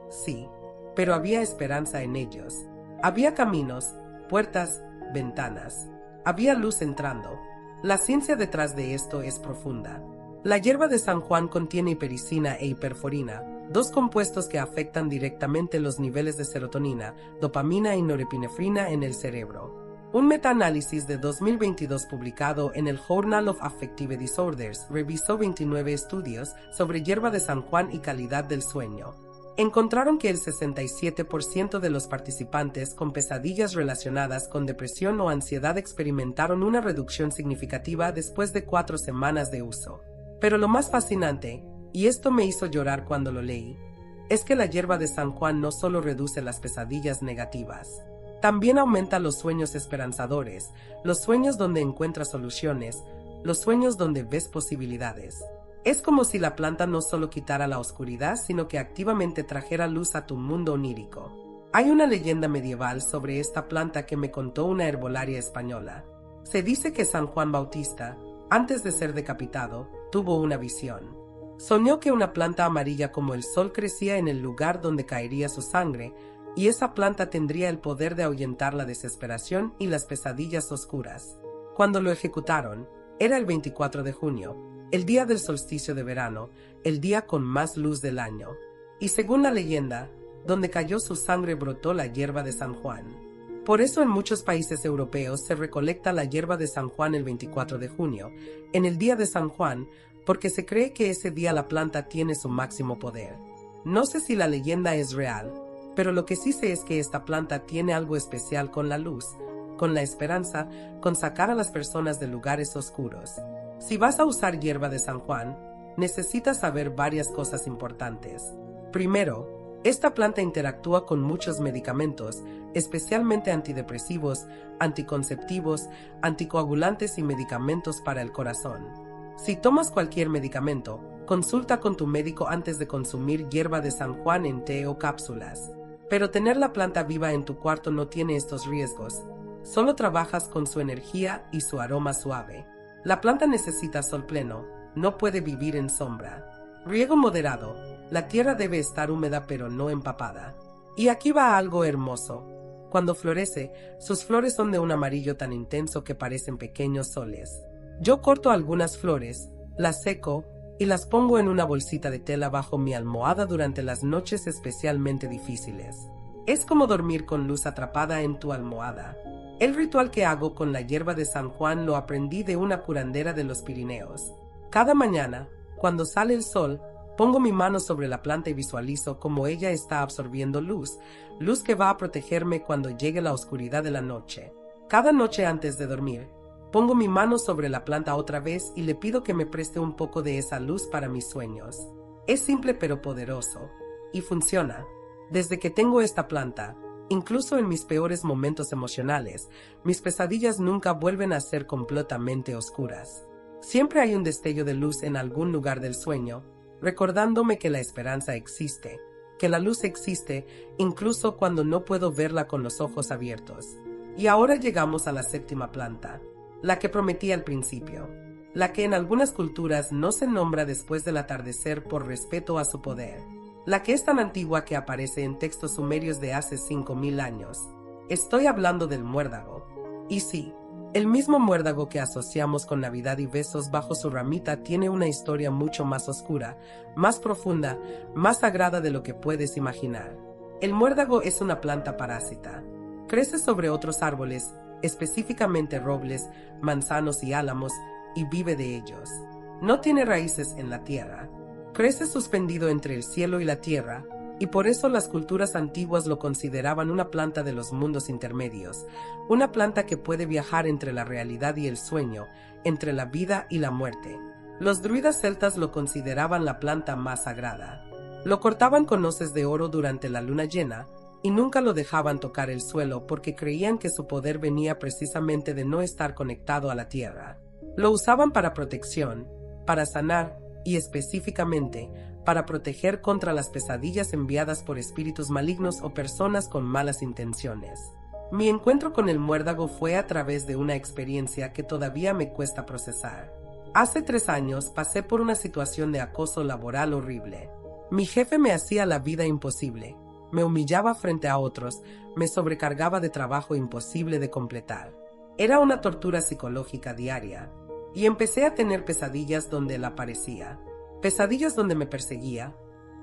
Sí, pero había esperanza en ellos. Había caminos, puertas, ventanas. Había luz entrando. La ciencia detrás de esto es profunda. La hierba de San Juan contiene hipericina e hiperforina, dos compuestos que afectan directamente los niveles de serotonina, dopamina y norepinefrina en el cerebro. Un metaanálisis de 2022 publicado en el Journal of Affective Disorders revisó 29 estudios sobre hierba de San Juan y calidad del sueño. Encontraron que el 67% de los participantes con pesadillas relacionadas con depresión o ansiedad experimentaron una reducción significativa después de 4 semanas de uso. Pero lo más fascinante, y esto me hizo llorar cuando lo leí, es que la hierba de San Juan no solo reduce las pesadillas negativas, también aumenta los sueños esperanzadores, los sueños donde encuentras soluciones, los sueños donde ves posibilidades. Es como si la planta no solo quitara la oscuridad, sino que activamente trajera luz a tu mundo onírico. Hay una leyenda medieval sobre esta planta que me contó una herbolaria española. Se dice que San Juan Bautista, antes de ser decapitado, tuvo una visión. Soñó que una planta amarilla como el sol crecía en el lugar donde caería su sangre, y esa planta tendría el poder de ahuyentar la desesperación y las pesadillas oscuras. Cuando lo ejecutaron, era el 24 de junio, el día del solsticio de verano, el día con más luz del año. Y según la leyenda, donde cayó su sangre brotó la hierba de San Juan. Por eso en muchos países europeos se recolecta la hierba de San Juan el 24 de junio, en el día de San Juan, porque se cree que ese día la planta tiene su máximo poder. No sé si la leyenda es real, pero lo que sí sé es que esta planta tiene algo especial con la luz, con la esperanza, con sacar a las personas de lugares oscuros. Si vas a usar hierba de San Juan, necesitas saber varias cosas importantes. Primero, esta planta interactúa con muchos medicamentos, especialmente antidepresivos, anticonceptivos, anticoagulantes y medicamentos para el corazón. Si tomas cualquier medicamento, consulta con tu médico antes de consumir hierba de San Juan en té o cápsulas. Pero tener la planta viva en tu cuarto no tiene estos riesgos. Solo trabajas con su energía y su aroma suave. La planta necesita sol pleno, no puede vivir en sombra. Riego moderado. La tierra debe estar húmeda pero no empapada. Y aquí va algo hermoso. Cuando florece, sus flores son de un amarillo tan intenso que parecen pequeños soles. Yo corto algunas flores, las seco y las pongo en una bolsita de tela bajo mi almohada durante las noches especialmente difíciles. Es como dormir con luz atrapada en tu almohada. El ritual que hago con la hierba de San Juan lo aprendí de una curandera de los Pirineos. Cada mañana, cuando sale el sol, pongo mi mano sobre la planta y visualizo cómo ella está absorbiendo luz, luz que va a protegerme cuando llegue la oscuridad de la noche. Cada noche antes de dormir, pongo mi mano sobre la planta otra vez y le pido que me preste un poco de esa luz para mis sueños. Es simple pero poderoso. Y funciona. Desde que tengo esta planta, incluso en mis peores momentos emocionales, mis pesadillas nunca vuelven a ser completamente oscuras. Siempre hay un destello de luz en algún lugar del sueño, recordándome que la esperanza existe, que la luz existe incluso cuando no puedo verla con los ojos abiertos. Y ahora llegamos a la séptima planta. La que prometí al principio, la que en algunas culturas no se nombra después del atardecer por respeto a su poder, la que es tan antigua que aparece en textos sumerios de hace 5000 años. Estoy hablando del muérdago. Y sí, el mismo muérdago que asociamos con Navidad y besos bajo su ramita tiene una historia mucho más oscura, más profunda, más sagrada de lo que puedes imaginar. El muérdago es una planta parásita. Crece sobre otros árboles, específicamente robles, manzanos y álamos, y vive de ellos. No tiene raíces en la tierra. Crece suspendido entre el cielo y la tierra, y por eso las culturas antiguas lo consideraban una planta de los mundos intermedios, una planta que puede viajar entre la realidad y el sueño, entre la vida y la muerte. Los druidas celtas lo consideraban la planta más sagrada. Lo cortaban con hoces de oro durante la luna llena, y nunca lo dejaban tocar el suelo porque creían que su poder venía precisamente de no estar conectado a la tierra. Lo usaban para protección, para sanar y específicamente para proteger contra las pesadillas enviadas por espíritus malignos o personas con malas intenciones. Mi encuentro con el muérdago fue a través de una experiencia que todavía me cuesta procesar. Hace 3 años pasé por una situación de acoso laboral horrible. Mi jefe me hacía la vida imposible. Me humillaba frente a otros, me sobrecargaba de trabajo imposible de completar. Era una tortura psicológica diaria, y empecé a tener pesadillas donde él aparecía, pesadillas donde me perseguía,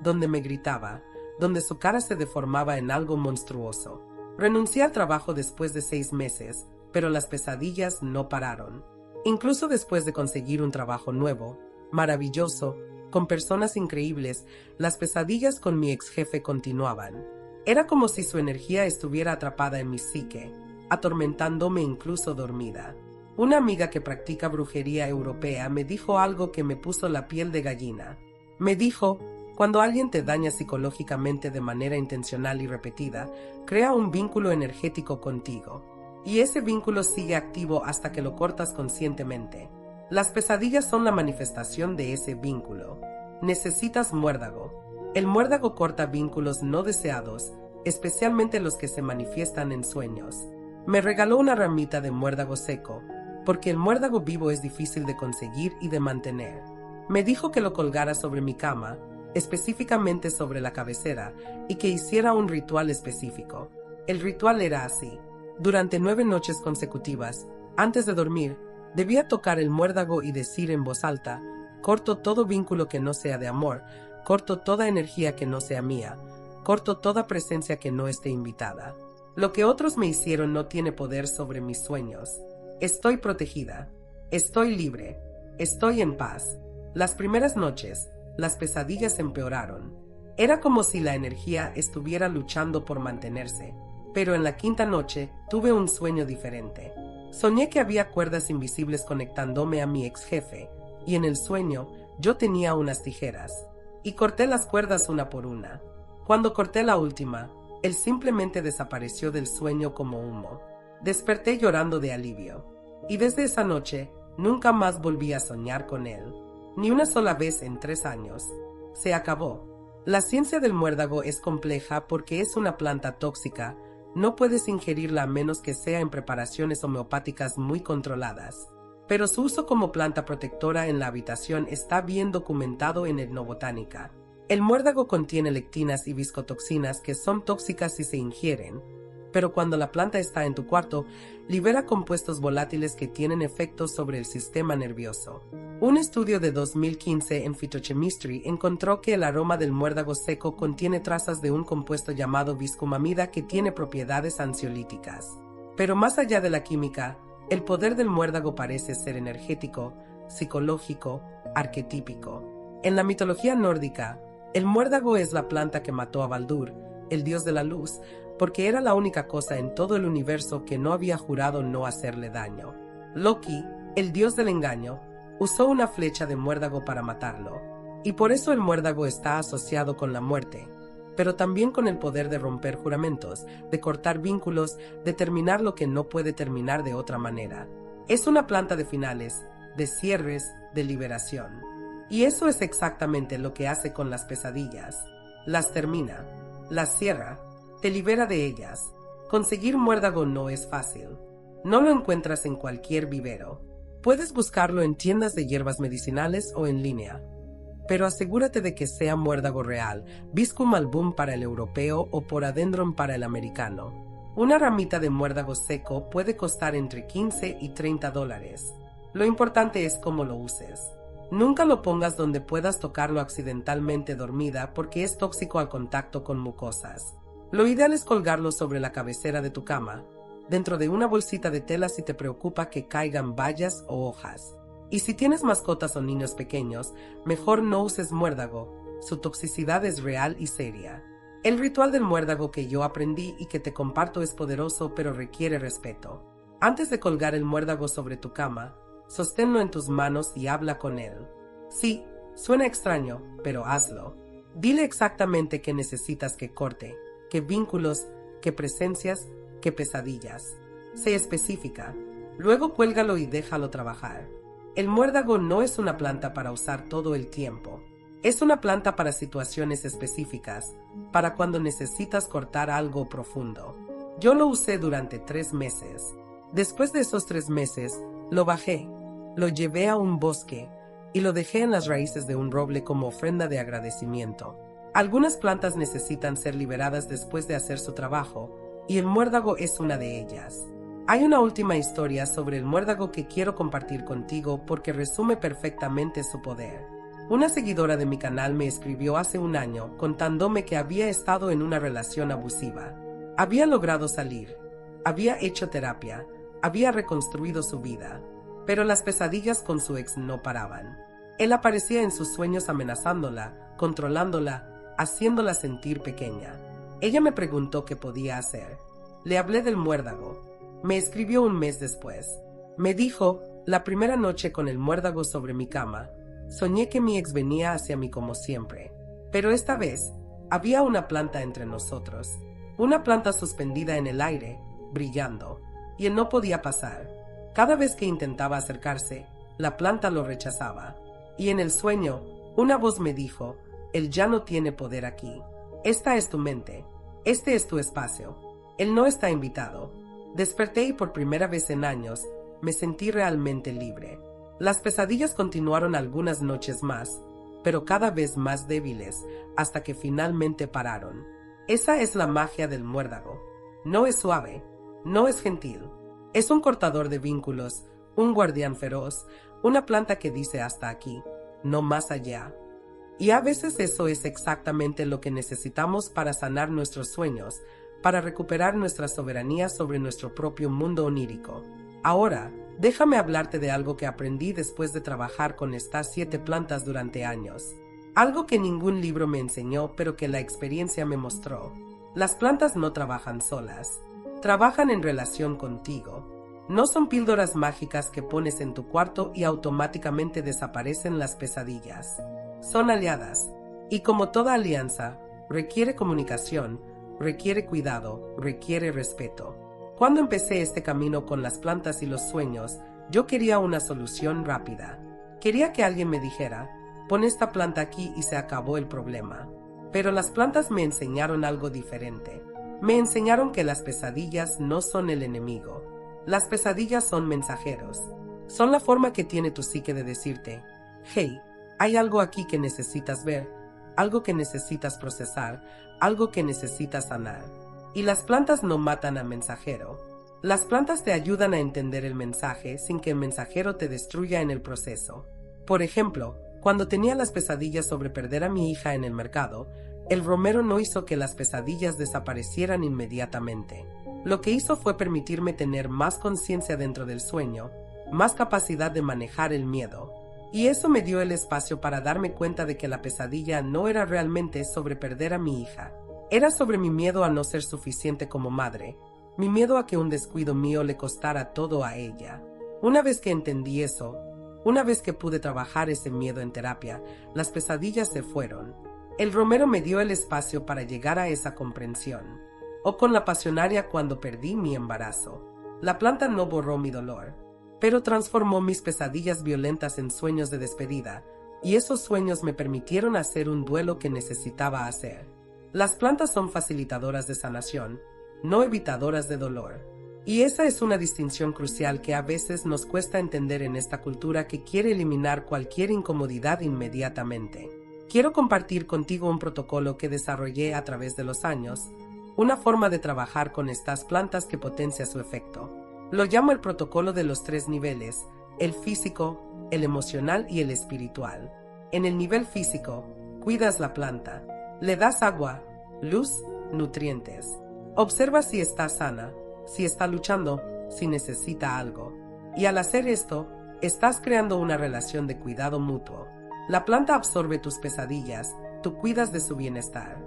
donde me gritaba, donde su cara se deformaba en algo monstruoso. Renuncié al trabajo después de 6 meses, pero las pesadillas no pararon. Incluso después de conseguir un trabajo nuevo, maravilloso, con personas increíbles, las pesadillas con mi ex jefe continuaban. Era como si su energía estuviera atrapada en mi psique, atormentándome incluso dormida. Una amiga que practica brujería europea me dijo algo que me puso la piel de gallina. Me dijo: cuando alguien te daña psicológicamente de manera intencional y repetida, crea un vínculo energético contigo. Y ese vínculo sigue activo hasta que lo cortas conscientemente. Las pesadillas son la manifestación de ese vínculo. Necesitas muérdago. El muérdago corta vínculos no deseados, especialmente los que se manifiestan en sueños. Me regaló una ramita de muérdago seco, porque el muérdago vivo es difícil de conseguir y de mantener. Me dijo que lo colgara sobre mi cama, específicamente sobre la cabecera, y que hiciera un ritual específico. El ritual era así. Durante 9 noches consecutivas, antes de dormir, debía tocar el muérdago y decir en voz alta: corto todo vínculo que no sea de amor, corto toda energía que no sea mía, corto toda presencia que no esté invitada. Lo que otros me hicieron no tiene poder sobre mis sueños. Estoy protegida, estoy libre, estoy en paz. Las primeras noches, las pesadillas empeoraron. Era como si la energía estuviera luchando por mantenerse. Pero en la 5ª noche tuve un sueño diferente. Soñé que había cuerdas invisibles conectándome a mi ex jefe, y en el sueño yo tenía unas tijeras, y corté las cuerdas una por una. Cuando corté la última, él simplemente desapareció del sueño como humo. Desperté llorando de alivio, y desde esa noche nunca más volví a soñar con él. Ni una sola vez en 3 años. Se acabó. La ciencia del muérdago es compleja porque es una planta tóxica. No puedes ingerirla a menos que sea en preparaciones homeopáticas muy controladas. Pero su uso como planta protectora en la habitación está bien documentado en etnobotánica. El muérdago contiene lectinas y viscotoxinas que son tóxicas si se ingieren, pero cuando la planta está en tu cuarto, libera compuestos volátiles que tienen efectos sobre el sistema nervioso. Un estudio de 2015 en Phytochemistry encontró que el aroma del muérdago seco contiene trazas de un compuesto llamado viscumamida que tiene propiedades ansiolíticas. Pero más allá de la química, el poder del muérdago parece ser energético, psicológico, arquetípico. En la mitología nórdica, el muérdago es la planta que mató a Baldur, el dios de la luz, porque era la única cosa en todo el universo que no había jurado no hacerle daño. Loki, el dios del engaño, usó una flecha de muérdago para matarlo, y por eso el muérdago está asociado con la muerte, pero también con el poder de romper juramentos, de cortar vínculos, de terminar lo que no puede terminar de otra manera. Es una planta de finales, de cierres, de liberación. Y eso es exactamente lo que hace con las pesadillas. Las termina, las cierra, te libera de ellas. Conseguir muérdago no es fácil. No lo encuentras en cualquier vivero. Puedes buscarlo en tiendas de hierbas medicinales o en línea. Pero asegúrate de que sea muérdago real, Viscum album para el europeo o Poradendron para el americano. Una ramita de muérdago seco puede costar entre 15 y 30 dólares. Lo importante es cómo lo uses. Nunca lo pongas donde puedas tocarlo accidentalmente dormida porque es tóxico al contacto con mucosas. Lo ideal es colgarlo sobre la cabecera de tu cama, dentro de una bolsita de tela si te preocupa que caigan bayas o hojas. Y si tienes mascotas o niños pequeños, mejor no uses muérdago. Su toxicidad es real y seria. El ritual del muérdago que yo aprendí y que te comparto es poderoso pero requiere respeto. Antes de colgar el muérdago sobre tu cama, sosténlo en tus manos y habla con él. Sí, suena extraño, pero hazlo. Dile exactamente qué necesitas que corte, qué vínculos, qué presencias, qué pesadillas. Sé específica. Luego cuélgalo y déjalo trabajar. El muérdago no es una planta para usar todo el tiempo. Es una planta para situaciones específicas, para cuando necesitas cortar algo profundo. Yo lo usé durante 3 meses. Después de esos 3 meses, lo bajé, lo llevé a un bosque y lo dejé en las raíces de un roble como ofrenda de agradecimiento. Algunas plantas necesitan ser liberadas después de hacer su trabajo, y el muérdago es una de ellas. Hay una última historia sobre el muérdago que quiero compartir contigo porque resume perfectamente su poder. Una seguidora de mi canal me escribió hace un año contándome que había estado en una relación abusiva. Había logrado salir, había hecho terapia, había reconstruido su vida, pero las pesadillas con su ex no paraban. Él aparecía en sus sueños amenazándola, controlándola, haciéndola sentir pequeña. Ella me preguntó qué podía hacer. Le hablé del muérdago. Me escribió un mes después. Me dijo, la primera noche con el muérdago sobre mi cama, soñé que mi ex venía hacia mí como siempre. Pero esta vez, había una planta entre nosotros. Una planta suspendida en el aire, brillando. Y él no podía pasar. Cada vez que intentaba acercarse, la planta lo rechazaba. Y en el sueño, una voz me dijo, él ya no tiene poder aquí. Esta es tu mente. Este es tu espacio. Él no está invitado. Desperté y por primera vez en años, me sentí realmente libre. Las pesadillas continuaron algunas noches más, pero cada vez más débiles, hasta que finalmente pararon. Esa es la magia del muérdago. No es suave, no es gentil. Es un cortador de vínculos, un guardián feroz, una planta que dice hasta aquí, no más allá. Y a veces eso es exactamente lo que necesitamos para sanar nuestros sueños, para recuperar nuestra soberanía sobre nuestro propio mundo onírico. Ahora, déjame hablarte de algo que aprendí después de trabajar con estas 7 plantas durante años. Algo que ningún libro me enseñó, pero que la experiencia me mostró. Las plantas no trabajan solas. Trabajan en relación contigo. No son píldoras mágicas que pones en tu cuarto y automáticamente desaparecen las pesadillas. Son aliadas. Y como toda alianza, requiere comunicación, requiere cuidado, requiere respeto. Cuando empecé este camino con las plantas y los sueños, yo quería una solución rápida. Quería que alguien me dijera, pon esta planta aquí y se acabó el problema. Pero las plantas me enseñaron algo diferente. Me enseñaron que las pesadillas no son el enemigo. Las pesadillas son mensajeros. Son la forma que tiene tu psique de decirte, hey, hay algo aquí que necesitas ver, algo que necesitas procesar, algo que necesitas sanar. Y las plantas no matan al mensajero. Las plantas te ayudan a entender el mensaje sin que el mensajero te destruya en el proceso. Por ejemplo, cuando tenía las pesadillas sobre perder a mi hija en el mercado, el romero no hizo que las pesadillas desaparecieran inmediatamente. Lo que hizo fue permitirme tener más conciencia dentro del sueño, más capacidad de manejar el miedo. Y eso me dio el espacio para darme cuenta de que la pesadilla no era realmente sobre perder a mi hija. Era sobre mi miedo a no ser suficiente como madre, mi miedo a que un descuido mío le costara todo a ella. Una vez que entendí eso, una vez que pude trabajar ese miedo en terapia, las pesadillas se fueron. El romero me dio el espacio para llegar a esa comprensión. O con la pasionaria cuando perdí mi embarazo. La planta no borró mi dolor, pero transformó mis pesadillas violentas en sueños de despedida, y esos sueños me permitieron hacer un duelo que necesitaba hacer. Las plantas son facilitadoras de sanación, no evitadoras de dolor. Y esa es una distinción crucial que a veces nos cuesta entender en esta cultura que quiere eliminar cualquier incomodidad inmediatamente. Quiero compartir contigo un protocolo que desarrollé a través de los años, una forma de trabajar con estas plantas que potencia su efecto. Lo llamo el protocolo de los 3 niveles, el físico, el emocional y el espiritual. En el nivel físico, cuidas la planta. Le das agua, luz, nutrientes. Observa si está sana, si está luchando, si necesita algo. Y al hacer esto, estás creando una relación de cuidado mutuo. La planta absorbe tus pesadillas, tú cuidas de su bienestar.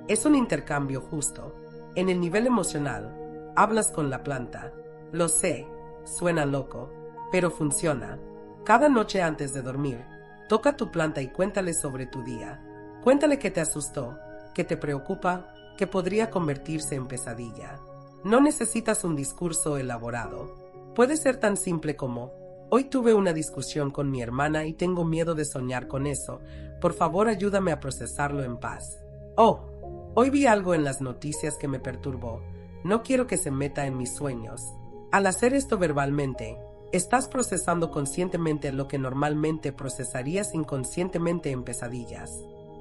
Es un intercambio justo. En el nivel emocional, hablas con la planta. Lo sé, suena loco, pero funciona. Cada noche antes de dormir, toca tu planta y cuéntale sobre tu día. Cuéntale que te asustó, que te preocupa, que podría convertirse en pesadilla. No necesitas un discurso elaborado. Puede ser tan simple como, hoy tuve una discusión con mi hermana y tengo miedo de soñar con eso. Por favor, ayúdame a procesarlo en paz. Oh, hoy vi algo en las noticias que me perturbó. No quiero que se meta en mis sueños. Al hacer esto verbalmente, estás procesando conscientemente lo que normalmente procesarías inconscientemente en pesadillas.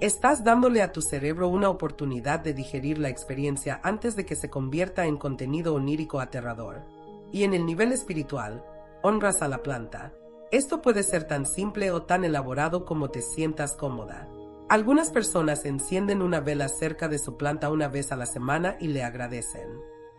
Estás dándole a tu cerebro una oportunidad de digerir la experiencia antes de que se convierta en contenido onírico aterrador. Y en el nivel espiritual, honras a la planta. Esto puede ser tan simple o tan elaborado como te sientas cómoda. Algunas personas encienden una vela cerca de su planta una vez a la semana y le agradecen.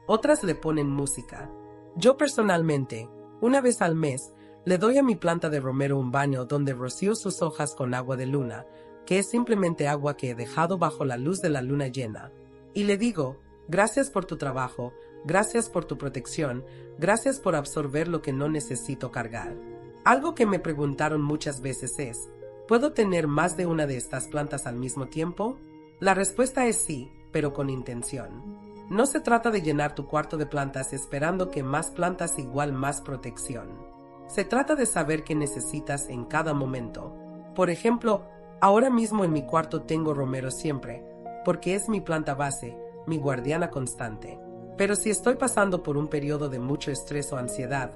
Otras le ponen música. Yo personalmente, una vez al mes, le doy a mi planta de romero un baño donde rocío sus hojas con agua de luna, que es simplemente agua que he dejado bajo la luz de la luna llena. Y le digo, gracias por tu trabajo, gracias por tu protección, gracias por absorber lo que no necesito cargar. Algo que me preguntaron muchas veces es, ¿puedo tener más de una de estas plantas al mismo tiempo? La respuesta es sí, pero con intención. No se trata de llenar tu cuarto de plantas esperando que más plantas igual más protección. Se trata de saber qué necesitas en cada momento. Por ejemplo, ahora mismo en mi cuarto tengo romero siempre, porque es mi planta base, mi guardiana constante. Pero si estoy pasando por un periodo de mucho estrés o ansiedad,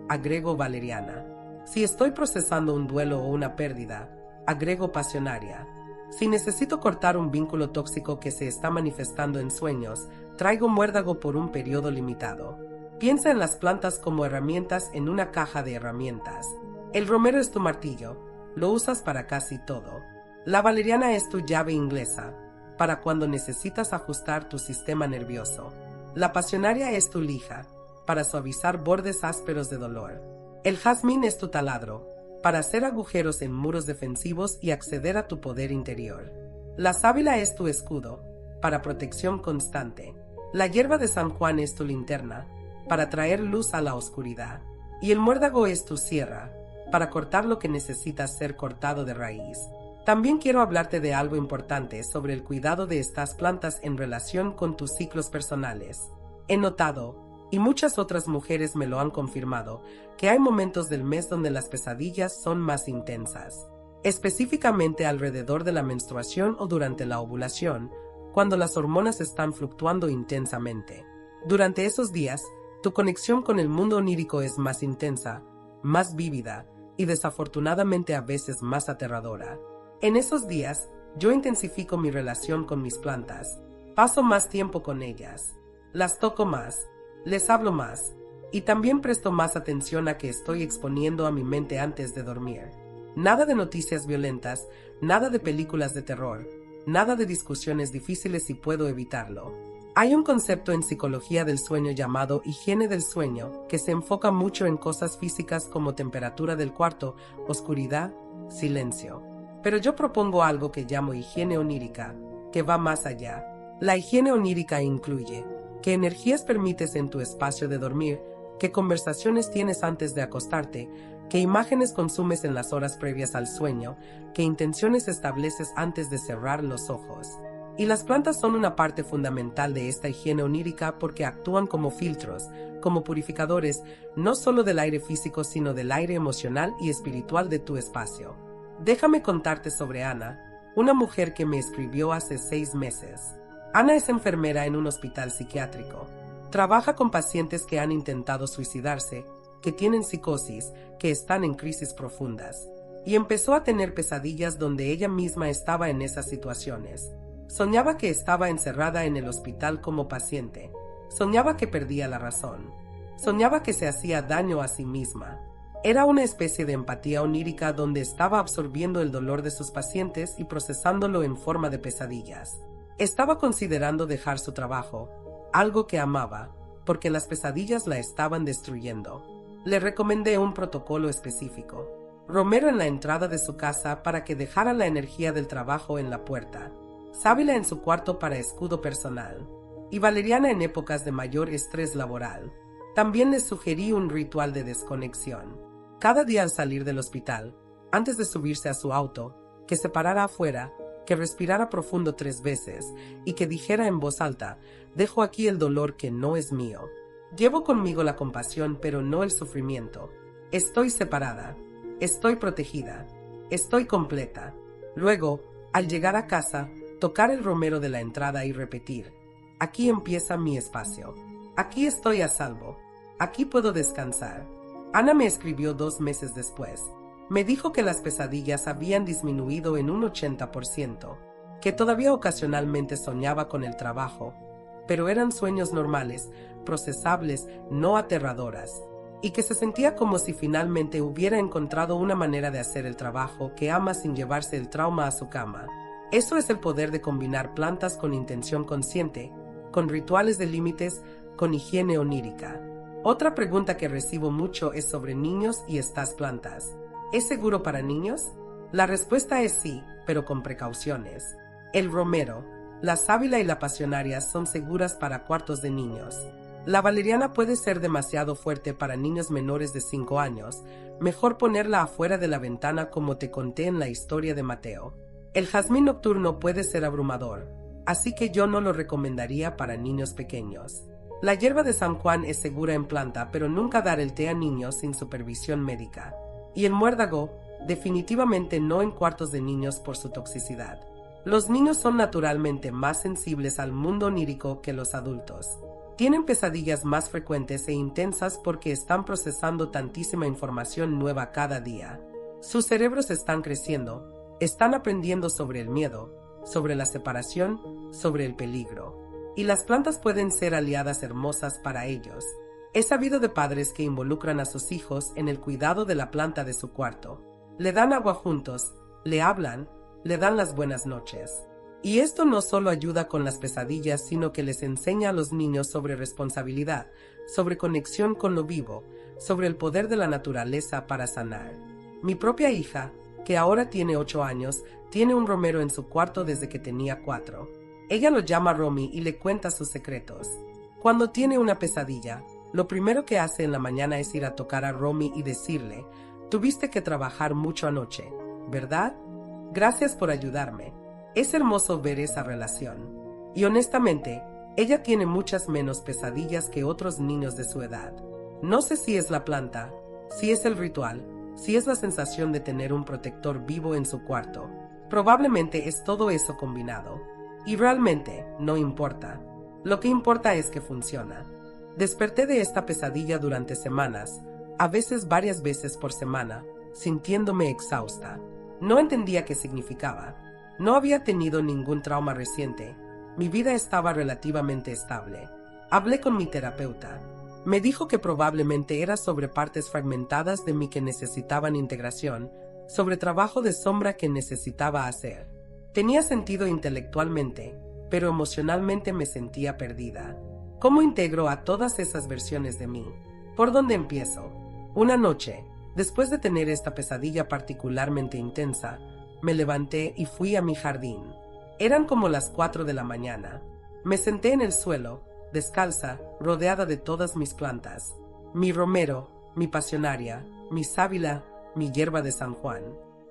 agrego valeriana. Si estoy procesando un duelo o una pérdida, agrego pasionaria. Si necesito cortar un vínculo tóxico que se está manifestando en sueños, traigo muérdago por un periodo limitado. Piensa en las plantas como herramientas en una caja de herramientas. El romero es tu martillo, lo usas para casi todo. La valeriana es tu llave inglesa, para cuando necesitas ajustar tu sistema nervioso. La pasionaria es tu lija, para suavizar bordes ásperos de dolor. El jazmín es tu taladro, para hacer agujeros en muros defensivos y acceder a tu poder interior. La sábila es tu escudo, para protección constante. La hierba de San Juan es tu linterna, para traer luz a la oscuridad. Y el muérdago es tu sierra, para cortar lo que necesita ser cortado de raíz. También quiero hablarte de algo importante sobre el cuidado de estas plantas en relación con tus ciclos personales. He notado, y muchas otras mujeres me lo han confirmado, que hay momentos del mes donde las pesadillas son más intensas. Específicamente alrededor de la menstruación o durante la ovulación, cuando las hormonas están fluctuando intensamente. Durante esos días, tu conexión con el mundo onírico es más intensa, más vívida y desafortunadamente a veces más aterradora. En esos días, yo intensifico mi relación con mis plantas, paso más tiempo con ellas, las toco más, les hablo más, y también presto más atención a que estoy exponiendo a mi mente antes de dormir. Nada de noticias violentas, nada de películas de terror, nada de discusiones difíciles si puedo evitarlo. Hay un concepto en psicología del sueño llamado higiene del sueño, que se enfoca mucho en cosas físicas como temperatura del cuarto, oscuridad, silencio. Pero yo propongo algo que llamo higiene onírica, que va más allá. La higiene onírica incluye qué energías permites en tu espacio de dormir, qué conversaciones tienes antes de acostarte, qué imágenes consumes en las horas previas al sueño, qué intenciones estableces antes de cerrar los ojos. Y las plantas son una parte fundamental de esta higiene onírica porque actúan como filtros, como purificadores, no solo del aire físico sino del aire emocional y espiritual de tu espacio. Déjame contarte sobre Ana, una mujer que me escribió hace 6 meses. Ana es enfermera en un hospital psiquiátrico. Trabaja con pacientes que han intentado suicidarse, que tienen psicosis, que están en crisis profundas. Y empezó a tener pesadillas donde ella misma estaba en esas situaciones. Soñaba que estaba encerrada en el hospital como paciente. Soñaba que perdía la razón. Soñaba que se hacía daño a sí misma. Era una especie de empatía onírica donde estaba absorbiendo el dolor de sus pacientes y procesándolo en forma de pesadillas. Estaba considerando dejar su trabajo, algo que amaba, porque las pesadillas la estaban destruyendo. Le recomendé un protocolo específico. Romero en la entrada de su casa para que dejara la energía del trabajo en la puerta. Sábila en su cuarto para escudo personal. Y valeriana en épocas de mayor estrés laboral. También les sugerí un ritual de desconexión. Cada día al salir del hospital, antes de subirse a su auto, que se parara afuera, que respirara profundo 3 veces y que dijera en voz alta, dejo aquí el dolor que no es mío. Llevo conmigo la compasión pero no el sufrimiento. Estoy separada. Estoy protegida. Estoy completa. Luego, al llegar a casa, tocar el romero de la entrada y repetir, aquí empieza mi espacio. Aquí estoy a salvo. Aquí puedo descansar. Ana me escribió 2 meses después. Me dijo que las pesadillas habían disminuido en un 80%, que todavía ocasionalmente soñaba con el trabajo, pero eran sueños normales, procesables, no aterradoras. y que se sentía como si finalmente hubiera encontrado una manera de hacer el trabajo que ama sin llevarse el trauma a su cama. Eso es el poder de combinar plantas con intención consciente, con rituales de límites, con higiene onírica. Otra pregunta que recibo mucho es sobre niños y estas plantas. ¿Es seguro para niños? La respuesta es sí, pero con precauciones. El romero, la sábila y la pasionaria son seguras para cuartos de niños. La valeriana puede ser demasiado fuerte para niños menores de 5 años. Mejor ponerla afuera de la ventana como te conté en la historia de Mateo. El jazmín nocturno puede ser abrumador, así que yo no lo recomendaría para niños pequeños. La hierba de San Juan es segura en planta, pero nunca dar el té a niños sin supervisión médica. Y el muérdago, definitivamente no en cuartos de niños por su toxicidad. Los niños son naturalmente más sensibles al mundo onírico que los adultos. Tienen pesadillas más frecuentes e intensas porque están procesando tantísima información nueva cada día. Sus cerebros están creciendo, están aprendiendo sobre el miedo, sobre la separación, sobre el peligro. Y las plantas pueden ser aliadas hermosas para ellos. He sabido de padres que involucran a sus hijos en el cuidado de la planta de su cuarto. Le dan agua juntos, le hablan, le dan las buenas noches. Y esto no solo ayuda con las pesadillas, sino que les enseña a los niños sobre responsabilidad, sobre conexión con lo vivo, sobre el poder de la naturaleza para sanar. Mi propia hija, que ahora tiene 8 años, tiene un romero en su cuarto desde que tenía 4. Ella lo llama Romy y le cuenta sus secretos. Cuando tiene una pesadilla, lo primero que hace en la mañana es ir a tocar a Romy y decirle: «Tuviste que trabajar mucho anoche, ¿verdad? Gracias por ayudarme». Es hermoso ver esa relación. Y honestamente, ella tiene muchas menos pesadillas que otros niños de su edad. No sé si es la planta, si es el ritual, si es la sensación de tener un protector vivo en su cuarto. Probablemente es todo eso combinado. Y realmente, no importa. Lo que importa es que funciona. Desperté de esta pesadilla durante semanas, a veces varias veces por semana, sintiéndome exhausta. No entendía qué significaba. No había tenido ningún trauma reciente. Mi vida estaba relativamente estable. Hablé con mi terapeuta. Me dijo que probablemente era sobre partes fragmentadas de mí que necesitaban integración, sobre trabajo de sombra que necesitaba hacer. Tenía sentido intelectualmente, pero emocionalmente me sentía perdida. ¿Cómo integro a todas esas versiones de mí? ¿Por dónde empiezo? Una noche, después de tener esta pesadilla particularmente intensa, me levanté y fui a mi jardín. Eran como las 4 de la mañana. Me senté en el suelo, descalza, rodeada de todas mis plantas. Mi romero, mi pasionaria, mi sábila, mi hierba de San Juan.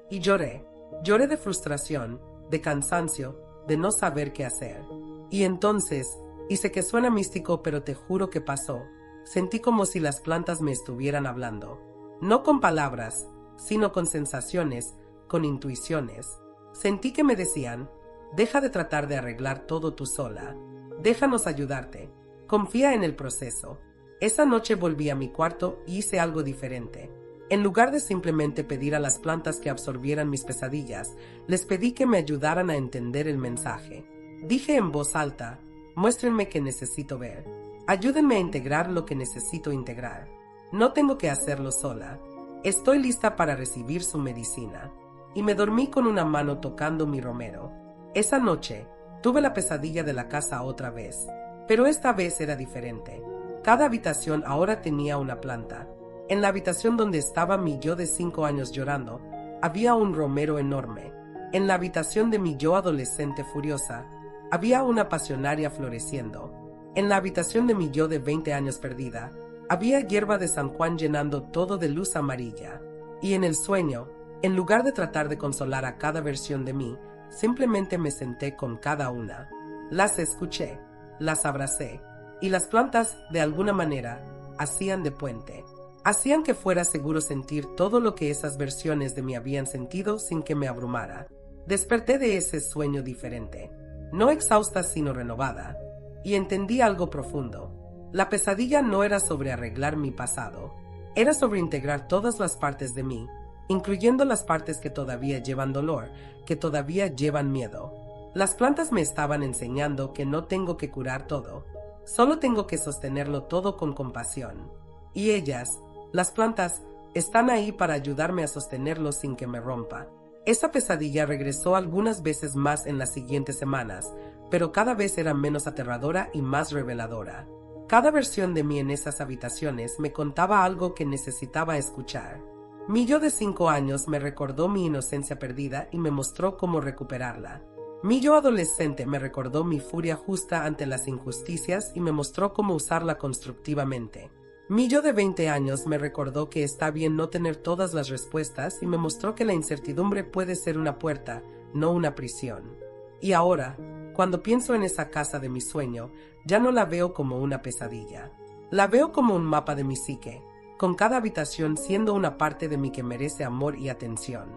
Y lloré. Lloré de frustración, de cansancio, de no saber qué hacer. Y entonces, y sé que suena místico, pero te juro que pasó, sentí como si las plantas me estuvieran hablando. No con palabras, sino con sensaciones, con intuiciones. Sentí que me decían: deja de tratar de arreglar todo tú sola. Déjanos ayudarte. Confía en el proceso. Esa noche volví a mi cuarto y hice algo diferente. En lugar de simplemente pedir a las plantas que absorbieran mis pesadillas, les pedí que me ayudaran a entender el mensaje. Dije en voz alta: muéstrenme qué necesito ver. Ayúdenme a integrar lo que necesito integrar. No tengo que hacerlo sola. Estoy lista para recibir su medicina. Y me dormí con una mano tocando mi romero. Esa noche, tuve la pesadilla de la casa otra vez, pero esta vez era diferente. Cada habitación ahora tenía una planta. En la habitación donde estaba mi yo de 5 años llorando, había un romero enorme. En la habitación de mi yo adolescente furiosa, había una pasionaria floreciendo. En la habitación de mi yo de 20 años perdida, había hierba de San Juan llenando todo de luz amarilla. Y en el sueño, en lugar de tratar de consolar a cada versión de mí, simplemente me senté con cada una. Las escuché, las abracé, y las plantas, de alguna manera, hacían de puente. Hacían que fuera seguro sentir todo lo que esas versiones de mí habían sentido sin que me abrumara. Desperté de ese sueño diferente, no exhausta sino renovada, y entendí algo profundo. La pesadilla no era sobre arreglar mi pasado, era sobre integrar todas las partes de mí, incluyendo las partes que todavía llevan dolor, que todavía llevan miedo. Las plantas me estaban enseñando que no tengo que curar todo, solo tengo que sostenerlo todo con compasión. Y ellas, Las plantas están ahí para ayudarme a sostenerlo sin que me rompa. Esa pesadilla regresó algunas veces más en las siguientes semanas, pero cada vez era menos aterradora y más reveladora. Cada versión de mí en esas habitaciones me contaba algo que necesitaba escuchar. Mi yo de 5 años me recordó mi inocencia perdida y me mostró cómo recuperarla. Mi yo adolescente me recordó mi furia justa ante las injusticias y me mostró cómo usarla constructivamente. Mi yo de 20 años me recordó que está bien no tener todas las respuestas y me mostró que la incertidumbre puede ser una puerta, no una prisión. Y ahora, cuando pienso en esa casa de mi sueño, ya no la veo como una pesadilla. La veo como un mapa de mi psique, con cada habitación siendo una parte de mí que merece amor y atención.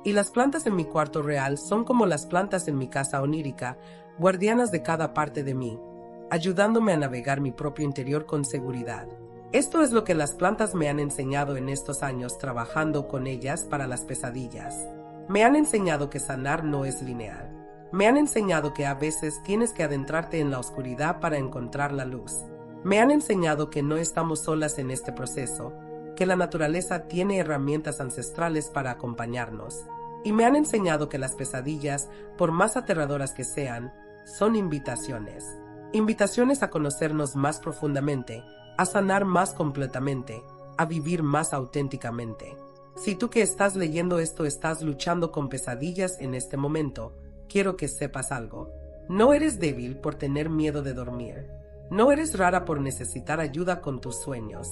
Y las plantas en mi cuarto real son como las plantas en mi casa onírica, guardianas de cada parte de mí, ayudándome a navegar mi propio interior con seguridad. Esto es lo que las plantas me han enseñado en estos años trabajando con ellas para las pesadillas. Me han enseñado que sanar no es lineal. Me han enseñado que a veces tienes que adentrarte en la oscuridad para encontrar la luz. Me han enseñado que no estamos solas en este proceso, que la naturaleza tiene herramientas ancestrales para acompañarnos. Y me han enseñado que las pesadillas, por más aterradoras que sean, son invitaciones. Invitaciones a conocernos más profundamente, a sanar más completamente, a vivir más auténticamente. Si tú que estás leyendo esto estás luchando con pesadillas en este momento, quiero que sepas algo. No eres débil por tener miedo de dormir. No eres rara por necesitar ayuda con tus sueños.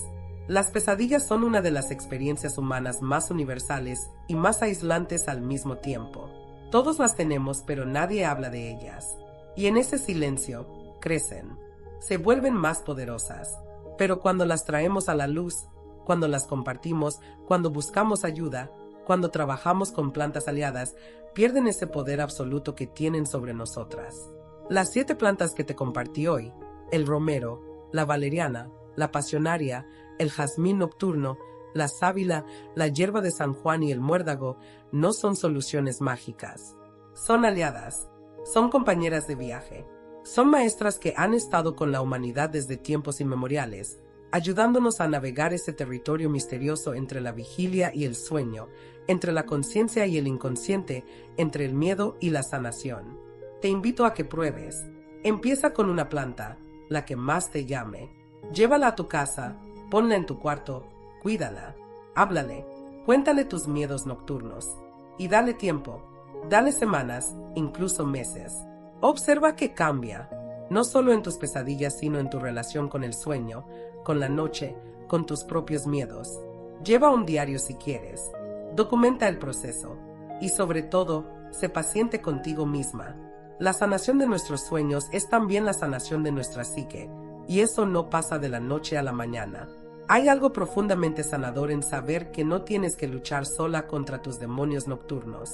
Las pesadillas son una de las experiencias humanas más universales y más aislantes al mismo tiempo. Todos las tenemos, pero nadie habla de ellas. Y en ese silencio, crecen. Se vuelven más poderosas. Pero cuando las traemos a la luz, cuando las compartimos, cuando buscamos ayuda, cuando trabajamos con plantas aliadas, pierden ese poder absoluto que tienen sobre nosotras. Las 7 plantas que te compartí hoy, el romero, la valeriana, la pasionaria, el jazmín nocturno, la sábila, la hierba de San Juan y el muérdago, no son soluciones mágicas. Son aliadas, son compañeras de viaje. Son maestras que han estado con la humanidad desde tiempos inmemoriales, ayudándonos a navegar ese territorio misterioso entre la vigilia y el sueño, entre la conciencia y el inconsciente, entre el miedo y la sanación. Te invito a que pruebes. Empieza con una planta, la que más te llame. Llévala a tu casa, ponla en tu cuarto, cuídala, háblale, cuéntale tus miedos nocturnos. Y dale tiempo, dale semanas, incluso meses. Observa que cambia, no solo en tus pesadillas, sino en tu relación con el sueño, con la noche, con tus propios miedos. Lleva un diario si quieres. Documenta el proceso. Y sobre todo, sé paciente contigo misma. La sanación de nuestros sueños es también la sanación de nuestra psique, y eso no pasa de la noche a la mañana. Hay algo profundamente sanador en saber que no tienes que luchar sola contra tus demonios nocturnos,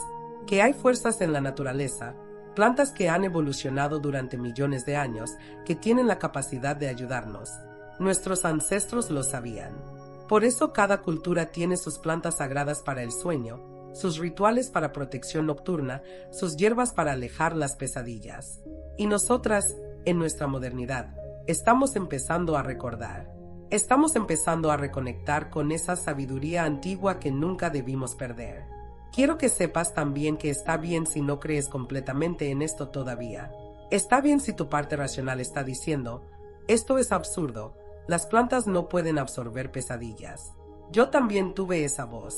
que hay fuerzas en la naturaleza, plantas que han evolucionado durante millones de años, que tienen la capacidad de ayudarnos. Nuestros ancestros lo sabían. Por eso cada cultura tiene sus plantas sagradas para el sueño, sus rituales para protección nocturna, sus hierbas para alejar las pesadillas. Y nosotras, en nuestra modernidad, estamos empezando a recordar. Estamos empezando a reconectar con esa sabiduría antigua que nunca debimos perder. Quiero que sepas también que está bien si no crees completamente en esto todavía. Está bien si tu parte racional está diciendo, esto es absurdo, las plantas no pueden absorber pesadillas. Yo también tuve esa voz.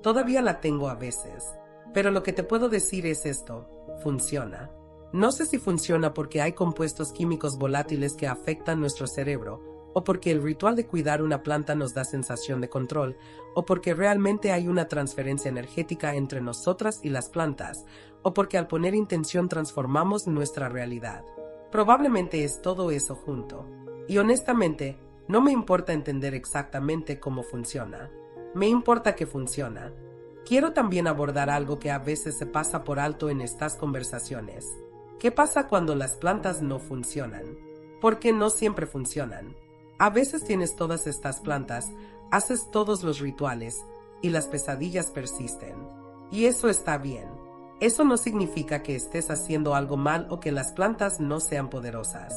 Todavía la tengo a veces. Pero lo que te puedo decir es esto, funciona. No sé si funciona porque hay compuestos químicos volátiles que afectan nuestro cerebro, o porque el ritual de cuidar una planta nos da sensación de control, o porque realmente hay una transferencia energética entre nosotras y las plantas, o porque al poner intención transformamos nuestra realidad. Probablemente es todo eso junto. Y honestamente, no me importa entender exactamente cómo funciona. Me importa que funciona. Quiero también abordar algo que a veces se pasa por alto en estas conversaciones. ¿Qué pasa cuando las plantas no funcionan? Porque no siempre funcionan. A veces tienes todas estas plantas, haces todos los rituales y las pesadillas persisten. Y eso está bien. Eso no significa que estés haciendo algo mal o que las plantas no sean poderosas.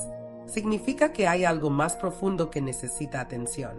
Significa que hay algo más profundo que necesita atención.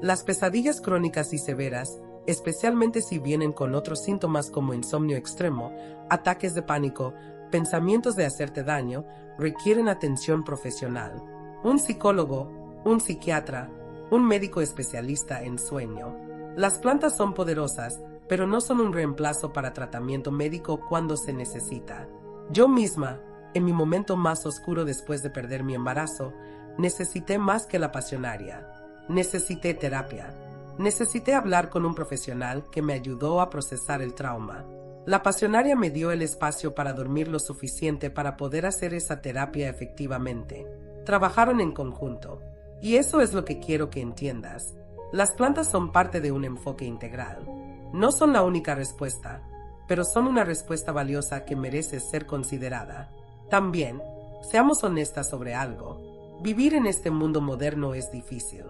Las pesadillas crónicas y severas, especialmente si vienen con otros síntomas como insomnio extremo, ataques de pánico, pensamientos de hacerte daño, requieren atención profesional. Un psicólogo, un psiquiatra, un médico especialista en sueño. Las plantas son poderosas, pero no son un reemplazo para tratamiento médico cuando se necesita. Yo misma, en mi momento más oscuro después de perder mi embarazo, necesité más que la pasionaria. Necesité terapia. Necesité hablar con un profesional que me ayudó a procesar el trauma. La pasionaria me dio el espacio para dormir lo suficiente para poder hacer esa terapia efectivamente. Trabajaron en conjunto. Y eso es lo que quiero que entiendas. Las plantas son parte de un enfoque integral. No son la única respuesta, pero son una respuesta valiosa que merece ser considerada. También, seamos honestas sobre algo. Vivir en este mundo moderno es difícil.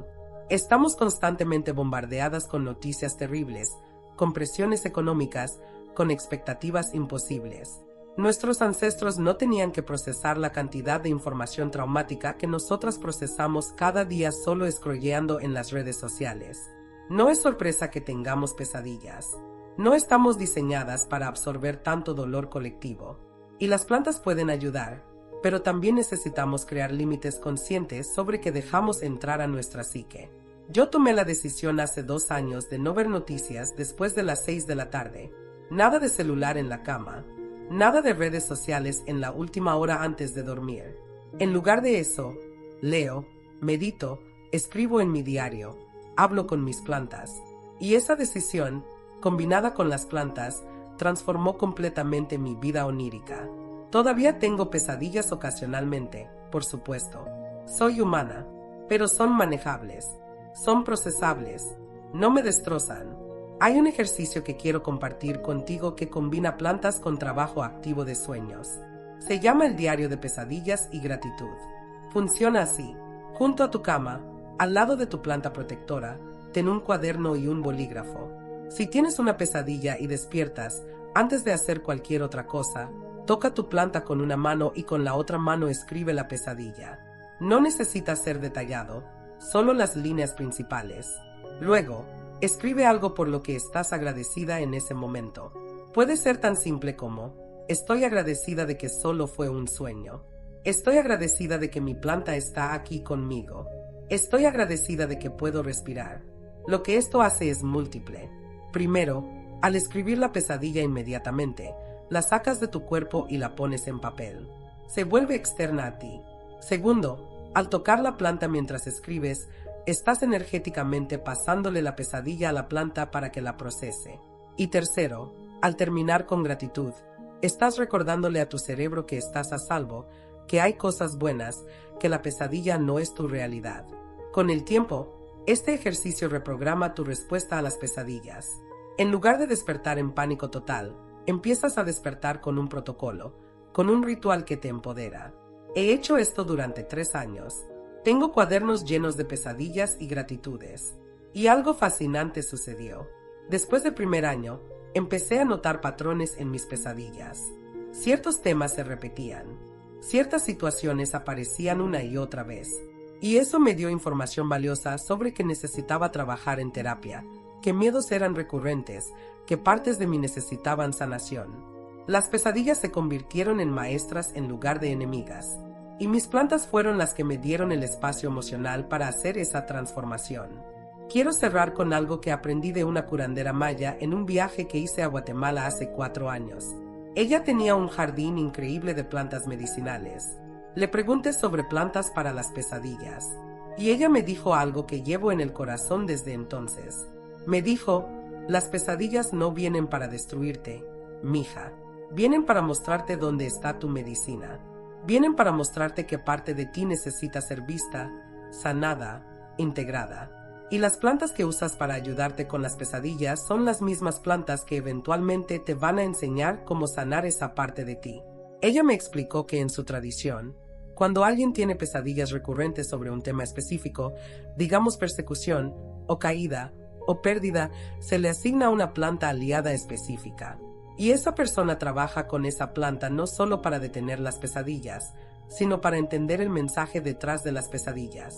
Estamos constantemente bombardeadas con noticias terribles, con presiones económicas, con expectativas imposibles. Nuestros ancestros no tenían que procesar la cantidad de información traumática que nosotras procesamos cada día solo scrolleando en las redes sociales. No es sorpresa que tengamos pesadillas. No estamos diseñadas para absorber tanto dolor colectivo. Y las plantas pueden ayudar, pero también necesitamos crear límites conscientes sobre que dejamos entrar a nuestra psique. Yo tomé la decisión hace 2 años de no ver noticias después de las 6 de la tarde. Nada de celular en la cama. Nada de redes sociales en la última hora antes de dormir. En lugar de eso, leo, medito, escribo en mi diario, hablo con mis plantas. Y esa decisión, combinada con las plantas, transformó completamente mi vida onírica. Todavía tengo pesadillas ocasionalmente, por supuesto. Soy humana, pero son manejables, son procesables, no me destrozan. Hay un ejercicio que quiero compartir contigo que combina plantas con trabajo activo de sueños. Se llama el diario de pesadillas y gratitud. Funciona así. Junto a tu cama, al lado de tu planta protectora, ten un cuaderno y un bolígrafo. Si tienes una pesadilla y despiertas, antes de hacer cualquier otra cosa, toca tu planta con una mano y con la otra mano escribe la pesadilla. No necesita ser detallado, solo las líneas principales. Luego, escribe algo por lo que estás agradecida en ese momento. Puede ser tan simple como: estoy agradecida de que solo fue un sueño. Estoy agradecida de que mi planta está aquí conmigo. Estoy agradecida de que puedo respirar. Lo que esto hace es múltiple. Primero, al escribir la pesadilla inmediatamente, la sacas de tu cuerpo y la pones en papel. Se vuelve externa a ti. Segundo, al tocar la planta mientras escribes, estás energéticamente pasándole la pesadilla a la planta para que la procese. Y tercero, al terminar con gratitud, estás recordándole a tu cerebro que estás a salvo, que hay cosas buenas, que la pesadilla no es tu realidad. Con el tiempo, este ejercicio reprograma tu respuesta a las pesadillas. En lugar de despertar en pánico total, empiezas a despertar con un protocolo, con un ritual que te empodera. He hecho esto durante 3 años. Tengo cuadernos llenos de pesadillas y gratitudes. Y algo fascinante sucedió. Después del primer año, empecé a notar patrones en mis pesadillas. Ciertos temas se repetían. Ciertas situaciones aparecían una y otra vez. Y eso me dio información valiosa sobre que necesitaba trabajar en terapia, que miedos eran recurrentes, que partes de mí necesitaban sanación. Las pesadillas se convirtieron en maestras en lugar de enemigas. Y mis plantas fueron las que me dieron el espacio emocional para hacer esa transformación. Quiero cerrar con algo que aprendí de una curandera maya en un viaje que hice a Guatemala hace 4 años. Ella tenía un jardín increíble de plantas medicinales. Le pregunté sobre plantas para las pesadillas. Y ella me dijo algo que llevo en el corazón desde entonces. Me dijo: las pesadillas no vienen para destruirte, mija. Vienen para mostrarte dónde está tu medicina. Vienen para mostrarte qué parte de ti necesita ser vista, sanada, integrada. Y las plantas que usas para ayudarte con las pesadillas son las mismas plantas que eventualmente te van a enseñar cómo sanar esa parte de ti. Ella me explicó que en su tradición, cuando alguien tiene pesadillas recurrentes sobre un tema específico, digamos persecución, o caída, o pérdida, se le asigna una planta aliada específica. Y esa persona trabaja con esa planta no solo para detener las pesadillas, sino para entender el mensaje detrás de las pesadillas.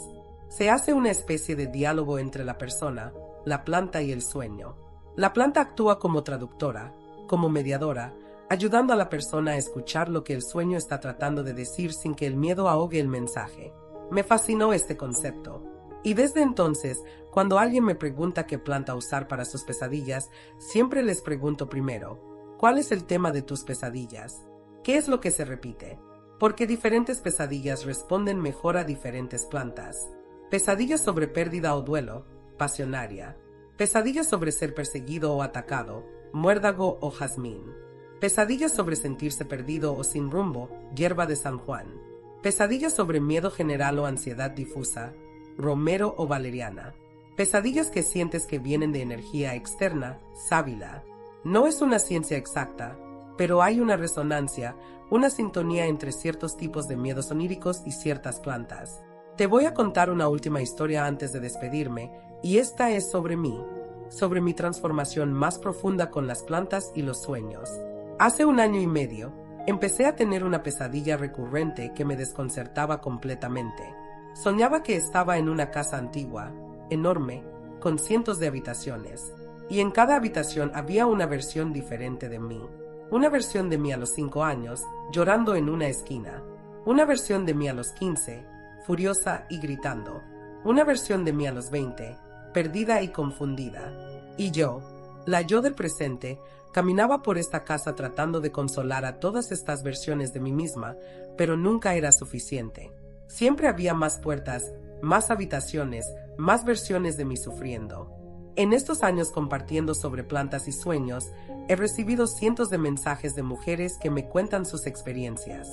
Se hace una especie de diálogo entre la persona, la planta y el sueño. La planta actúa como traductora, como mediadora, ayudando a la persona a escuchar lo que el sueño está tratando de decir sin que el miedo ahogue el mensaje. Me fascinó este concepto. Y desde entonces, cuando alguien me pregunta qué planta usar para sus pesadillas, siempre les pregunto primero, ¿cuál es el tema de tus pesadillas? ¿Qué es lo que se repite? Porque diferentes pesadillas responden mejor a diferentes plantas. Pesadillas sobre pérdida o duelo, pasionaria. Pesadillas sobre ser perseguido o atacado, muérdago o jazmín. Pesadillas sobre sentirse perdido o sin rumbo, hierba de San Juan. Pesadillas sobre miedo general o ansiedad difusa, romero o valeriana. Pesadillas que sientes que vienen de energía externa, sábila. No es una ciencia exacta, pero hay una resonancia, una sintonía entre ciertos tipos de miedos oníricos y ciertas plantas. Te voy a contar una última historia antes de despedirme, y esta es sobre mí, sobre mi transformación más profunda con las plantas y los sueños. Hace 1 año y medio, empecé a tener una pesadilla recurrente que me desconcertaba completamente. Soñaba que estaba en una casa antigua, enorme, con cientos de habitaciones, y en cada habitación había una versión diferente de mí. Una versión de mí a los 5 años, llorando en una esquina. Una versión de mí a los 15, furiosa y gritando. Una versión de mí a los 20, perdida y confundida. Y yo, la yo del presente, caminaba por esta casa tratando de consolar a todas estas versiones de mí misma, pero nunca era suficiente. Siempre había más puertas, más habitaciones, más versiones de mí sufriendo. En estos años compartiendo sobre plantas y sueños, he recibido cientos de mensajes de mujeres que me cuentan sus experiencias.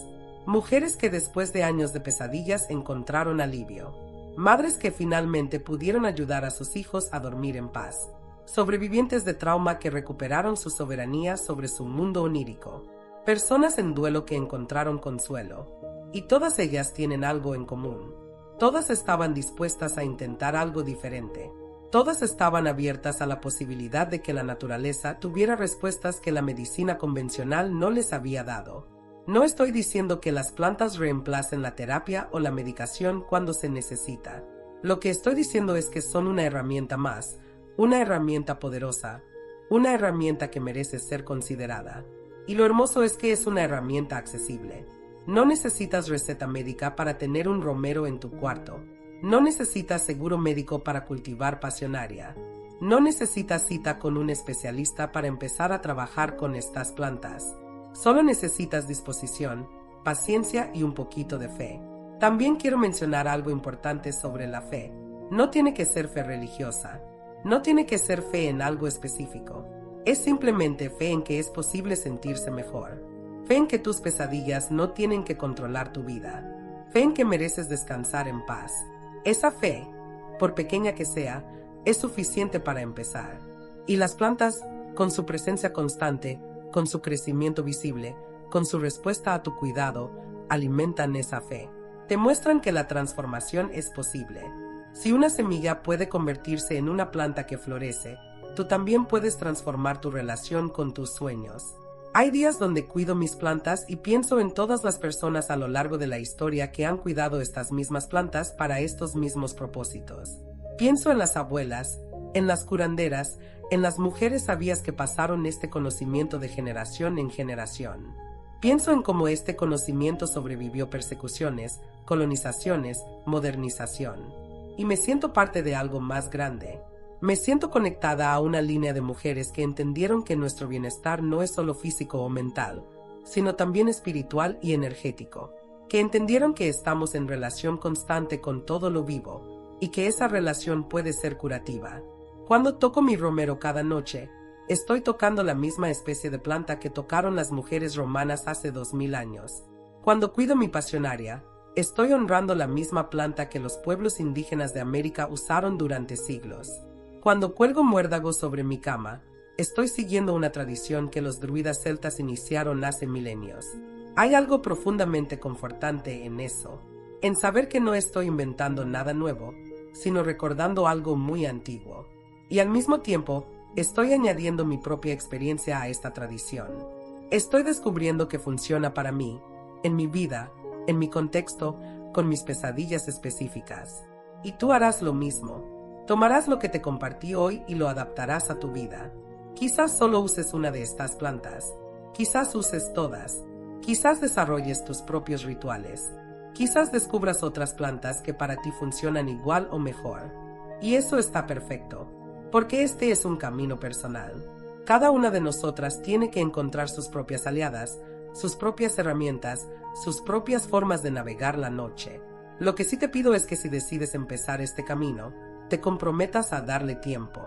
Mujeres que después de años de pesadillas encontraron alivio. Madres que finalmente pudieron ayudar a sus hijos a dormir en paz. Sobrevivientes de trauma que recuperaron su soberanía sobre su mundo onírico. Personas en duelo que encontraron consuelo. Y todas ellas tienen algo en común. Todas estaban dispuestas a intentar algo diferente. Todas estaban abiertas a la posibilidad de que la naturaleza tuviera respuestas que la medicina convencional no les había dado. No estoy diciendo que las plantas reemplacen la terapia o la medicación cuando se necesita. Lo que estoy diciendo es que son una herramienta más, una herramienta poderosa, una herramienta que merece ser considerada. Y lo hermoso es que es una herramienta accesible. No necesitas receta médica para tener un romero en tu cuarto. No necesitas seguro médico para cultivar pasionaria. No necesitas cita con un especialista para empezar a trabajar con estas plantas. Solo necesitas disposición, paciencia y un poquito de fe. También quiero mencionar algo importante sobre la fe. No tiene que ser fe religiosa. No tiene que ser fe en algo específico. Es simplemente fe en que es posible sentirse mejor. Fe en que tus pesadillas no tienen que controlar tu vida. Fe en que mereces descansar en paz. Esa fe, por pequeña que sea, es suficiente para empezar. Y las plantas, con su presencia constante, con su crecimiento visible, con su respuesta a tu cuidado, alimentan esa fe. Te muestran que la transformación es posible. Si una semilla puede convertirse en una planta que florece, tú también puedes transformar tu relación con tus sueños. Hay días donde cuido mis plantas y pienso en todas las personas a lo largo de la historia que han cuidado estas mismas plantas para estos mismos propósitos. Pienso en las abuelas, en las curanderas, en las mujeres sabias que pasaron este conocimiento de generación en generación. Pienso en cómo este conocimiento sobrevivió persecuciones, colonizaciones, modernización. Y me siento parte de algo más grande. Me siento conectada a una línea de mujeres que entendieron que nuestro bienestar no es solo físico o mental, sino también espiritual y energético. Que entendieron que estamos en relación constante con todo lo vivo, y que esa relación puede ser curativa. Cuando toco mi romero cada noche, estoy tocando la misma especie de planta que tocaron las mujeres romanas hace 2000 años. Cuando cuido mi pasionaria, estoy honrando la misma planta que los pueblos indígenas de América usaron durante siglos. Cuando cuelgo muérdagos sobre mi cama, estoy siguiendo una tradición que los druidas celtas iniciaron hace milenios. Hay algo profundamente confortante en eso, en saber que no estoy inventando nada nuevo, sino recordando algo muy antiguo. Y al mismo tiempo, estoy añadiendo mi propia experiencia a esta tradición. Estoy descubriendo que funciona para mí, en mi vida, en mi contexto, con mis pesadillas específicas. Y tú harás lo mismo. Tomarás lo que te compartí hoy y lo adaptarás a tu vida. Quizás solo uses una de estas plantas. Quizás uses todas. Quizás desarrolles tus propios rituales. Quizás descubras otras plantas que para ti funcionan igual o mejor. Y eso está perfecto, porque este es un camino personal. Cada una de nosotras tiene que encontrar sus propias aliadas, sus propias herramientas, sus propias formas de navegar la noche. Lo que sí te pido es que si decides empezar este camino, te comprometas a darle tiempo.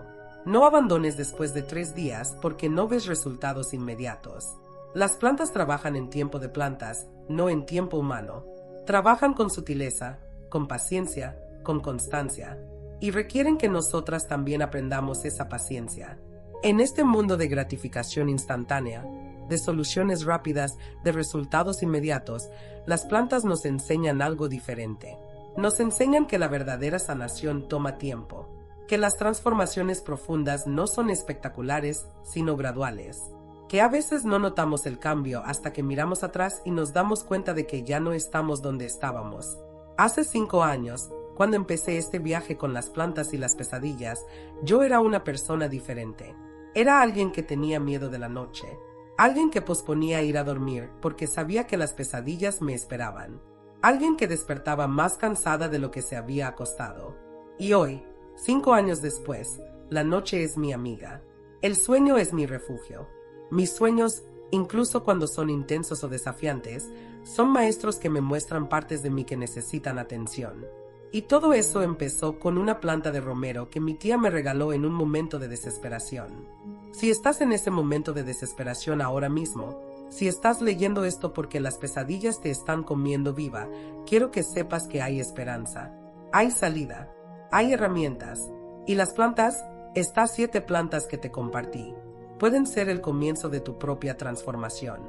No abandones después de 3 días porque no ves resultados inmediatos. Las plantas trabajan en tiempo de plantas, no en tiempo humano. Trabajan con sutileza, con paciencia, con constancia, y requieren que nosotras también aprendamos esa paciencia. En este mundo de gratificación instantánea, de soluciones rápidas, de resultados inmediatos, las plantas nos enseñan algo diferente. Nos enseñan que la verdadera sanación toma tiempo, que las transformaciones profundas no son espectaculares, sino graduales, que a veces no notamos el cambio hasta que miramos atrás y nos damos cuenta de que ya no estamos donde estábamos. Hace 5 años, cuando empecé este viaje con las plantas y las pesadillas, yo era una persona diferente. Era alguien que tenía miedo de la noche, alguien que posponía ir a dormir porque sabía que las pesadillas me esperaban, alguien que despertaba más cansada de lo que se había acostado. Y hoy, 5 años después, la noche es mi amiga. El sueño es mi refugio. Mis sueños, incluso cuando son intensos o desafiantes, son maestros que me muestran partes de mí que necesitan atención. Y todo eso empezó con una planta de romero que mi tía me regaló en un momento de desesperación. Si estás en ese momento de desesperación ahora mismo, si estás leyendo esto porque las pesadillas te están comiendo viva, quiero que sepas que hay esperanza, hay salida, hay herramientas. Y las plantas, estas 7 plantas que te compartí, pueden ser el comienzo de tu propia transformación.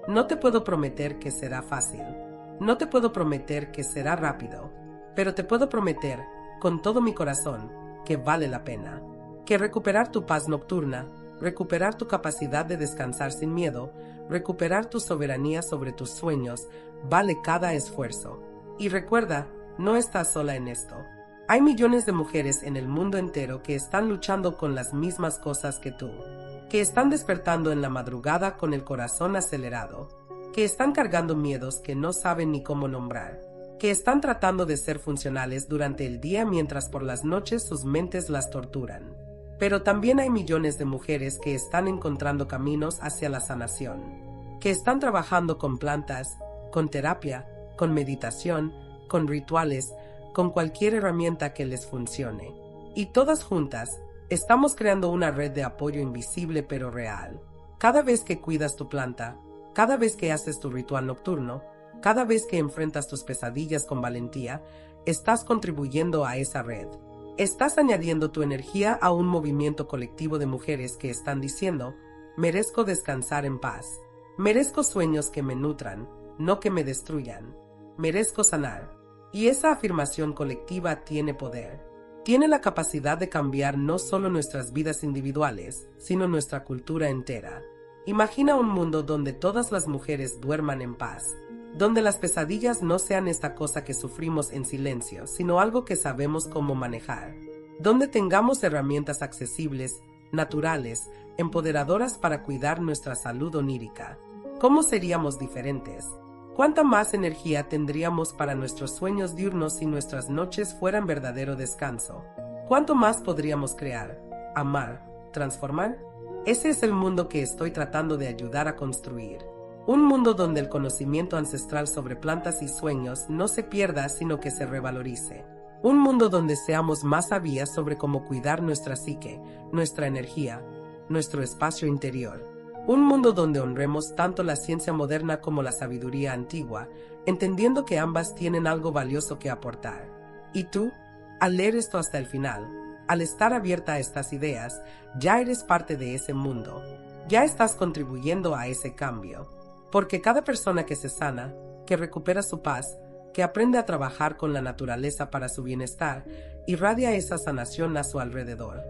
No te puedo prometer que será fácil, no te puedo prometer que será rápido, pero te puedo prometer, con todo mi corazón, que vale la pena. Que recuperar tu paz nocturna, recuperar tu capacidad de descansar sin miedo, recuperar tu soberanía sobre tus sueños, vale cada esfuerzo. Y recuerda, no estás sola en esto. Hay millones de mujeres en el mundo entero que están luchando con las mismas cosas que tú, que están despertando en la madrugada con el corazón acelerado, que están cargando miedos que no saben ni cómo nombrar, que están tratando de ser funcionales durante el día mientras por las noches sus mentes las torturan. Pero también hay millones de mujeres que están encontrando caminos hacia la sanación, que están trabajando con plantas, con terapia, con meditación, con rituales, con cualquier herramienta que les funcione. Y todas juntas, estamos creando una red de apoyo invisible pero real. Cada vez que cuidas tu planta, cada vez que haces tu ritual nocturno, cada vez que enfrentas tus pesadillas con valentía, estás contribuyendo a esa red. Estás añadiendo tu energía a un movimiento colectivo de mujeres que están diciendo, merezco descansar en paz, merezco sueños que me nutran, no que me destruyan, merezco sanar. Y esa afirmación colectiva tiene poder. Tiene la capacidad de cambiar no solo nuestras vidas individuales, sino nuestra cultura entera. Imagina un mundo donde todas las mujeres duerman en paz, donde las pesadillas no sean esta cosa que sufrimos en silencio, sino algo que sabemos cómo manejar, donde tengamos herramientas accesibles, naturales, empoderadoras para cuidar nuestra salud onírica. ¿Cómo seríamos diferentes? ¿Cuánta más energía tendríamos para nuestros sueños diurnos si nuestras noches fueran verdadero descanso? ¿Cuánto más podríamos crear, amar, transformar? Ese es el mundo que estoy tratando de ayudar a construir. Un mundo donde el conocimiento ancestral sobre plantas y sueños no se pierda, sino que se revalorice. Un mundo donde seamos más sabias sobre cómo cuidar nuestra psique, nuestra energía, nuestro espacio interior. Un mundo donde honremos tanto la ciencia moderna como la sabiduría antigua, entendiendo que ambas tienen algo valioso que aportar. Y tú, al leer esto hasta el final, al estar abierta a estas ideas, ya eres parte de ese mundo. Ya estás contribuyendo a ese cambio. Porque cada persona que se sana, que recupera su paz, que aprende a trabajar con la naturaleza para su bienestar, irradia esa sanación a su alrededor.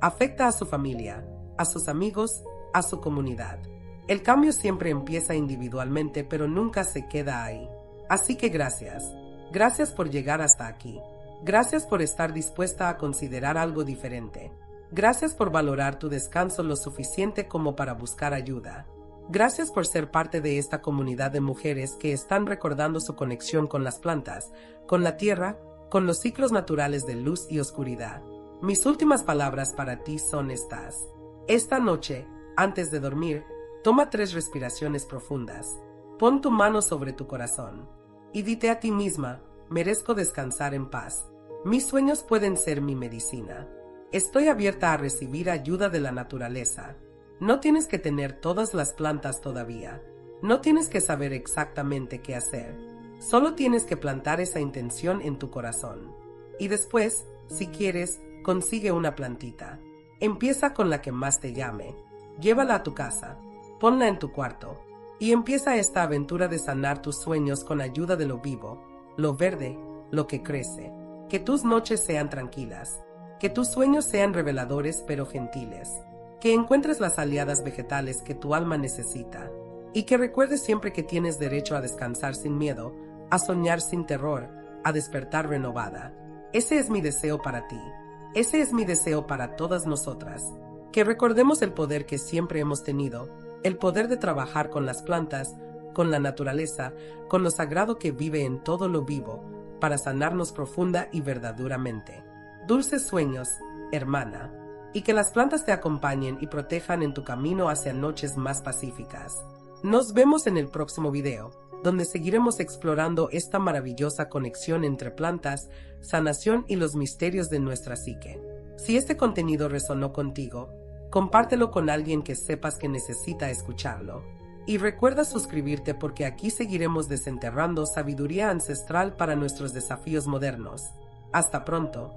Afecta a su familia, a sus amigos, a su comunidad. El cambio siempre empieza individualmente, pero nunca se queda ahí. Así que gracias. Gracias por llegar hasta aquí. Gracias por estar dispuesta a considerar algo diferente. Gracias por valorar tu descanso lo suficiente como para buscar ayuda. Gracias por ser parte de esta comunidad de mujeres que están recordando su conexión con las plantas, con la tierra, con los ciclos naturales de luz y oscuridad. Mis últimas palabras para ti son estas. Esta noche, antes de dormir, toma 3 respiraciones profundas. Pon tu mano sobre tu corazón y dite a ti misma: merezco descansar en paz. Mis sueños pueden ser mi medicina. Estoy abierta a recibir ayuda de la naturaleza. No tienes que tener todas las plantas todavía. No tienes que saber exactamente qué hacer. Solo tienes que plantar esa intención en tu corazón. Y después, si quieres, consigue una plantita. Empieza con la que más te llame. Llévala a tu casa. Ponla en tu cuarto. Y empieza esta aventura de sanar tus sueños con ayuda de lo vivo, lo verde, lo que crece. Que tus noches sean tranquilas. Que tus sueños sean reveladores pero gentiles. Que encuentres las aliadas vegetales que tu alma necesita. Y que recuerdes siempre que tienes derecho a descansar sin miedo, a soñar sin terror, a despertar renovada. Ese es mi deseo para ti. Ese es mi deseo para todas nosotras. Que recordemos el poder que siempre hemos tenido, el poder de trabajar con las plantas, con la naturaleza, con lo sagrado que vive en todo lo vivo, para sanarnos profunda y verdaderamente. Dulces sueños, hermana. Y que las plantas te acompañen y protejan en tu camino hacia noches más pacíficas. Nos vemos en el próximo video, donde seguiremos explorando esta maravillosa conexión entre plantas, sanación y los misterios de nuestra psique. Si este contenido resonó contigo, compártelo con alguien que sepas que necesita escucharlo. Y recuerda suscribirte porque aquí seguiremos desenterrando sabiduría ancestral para nuestros desafíos modernos. Hasta pronto.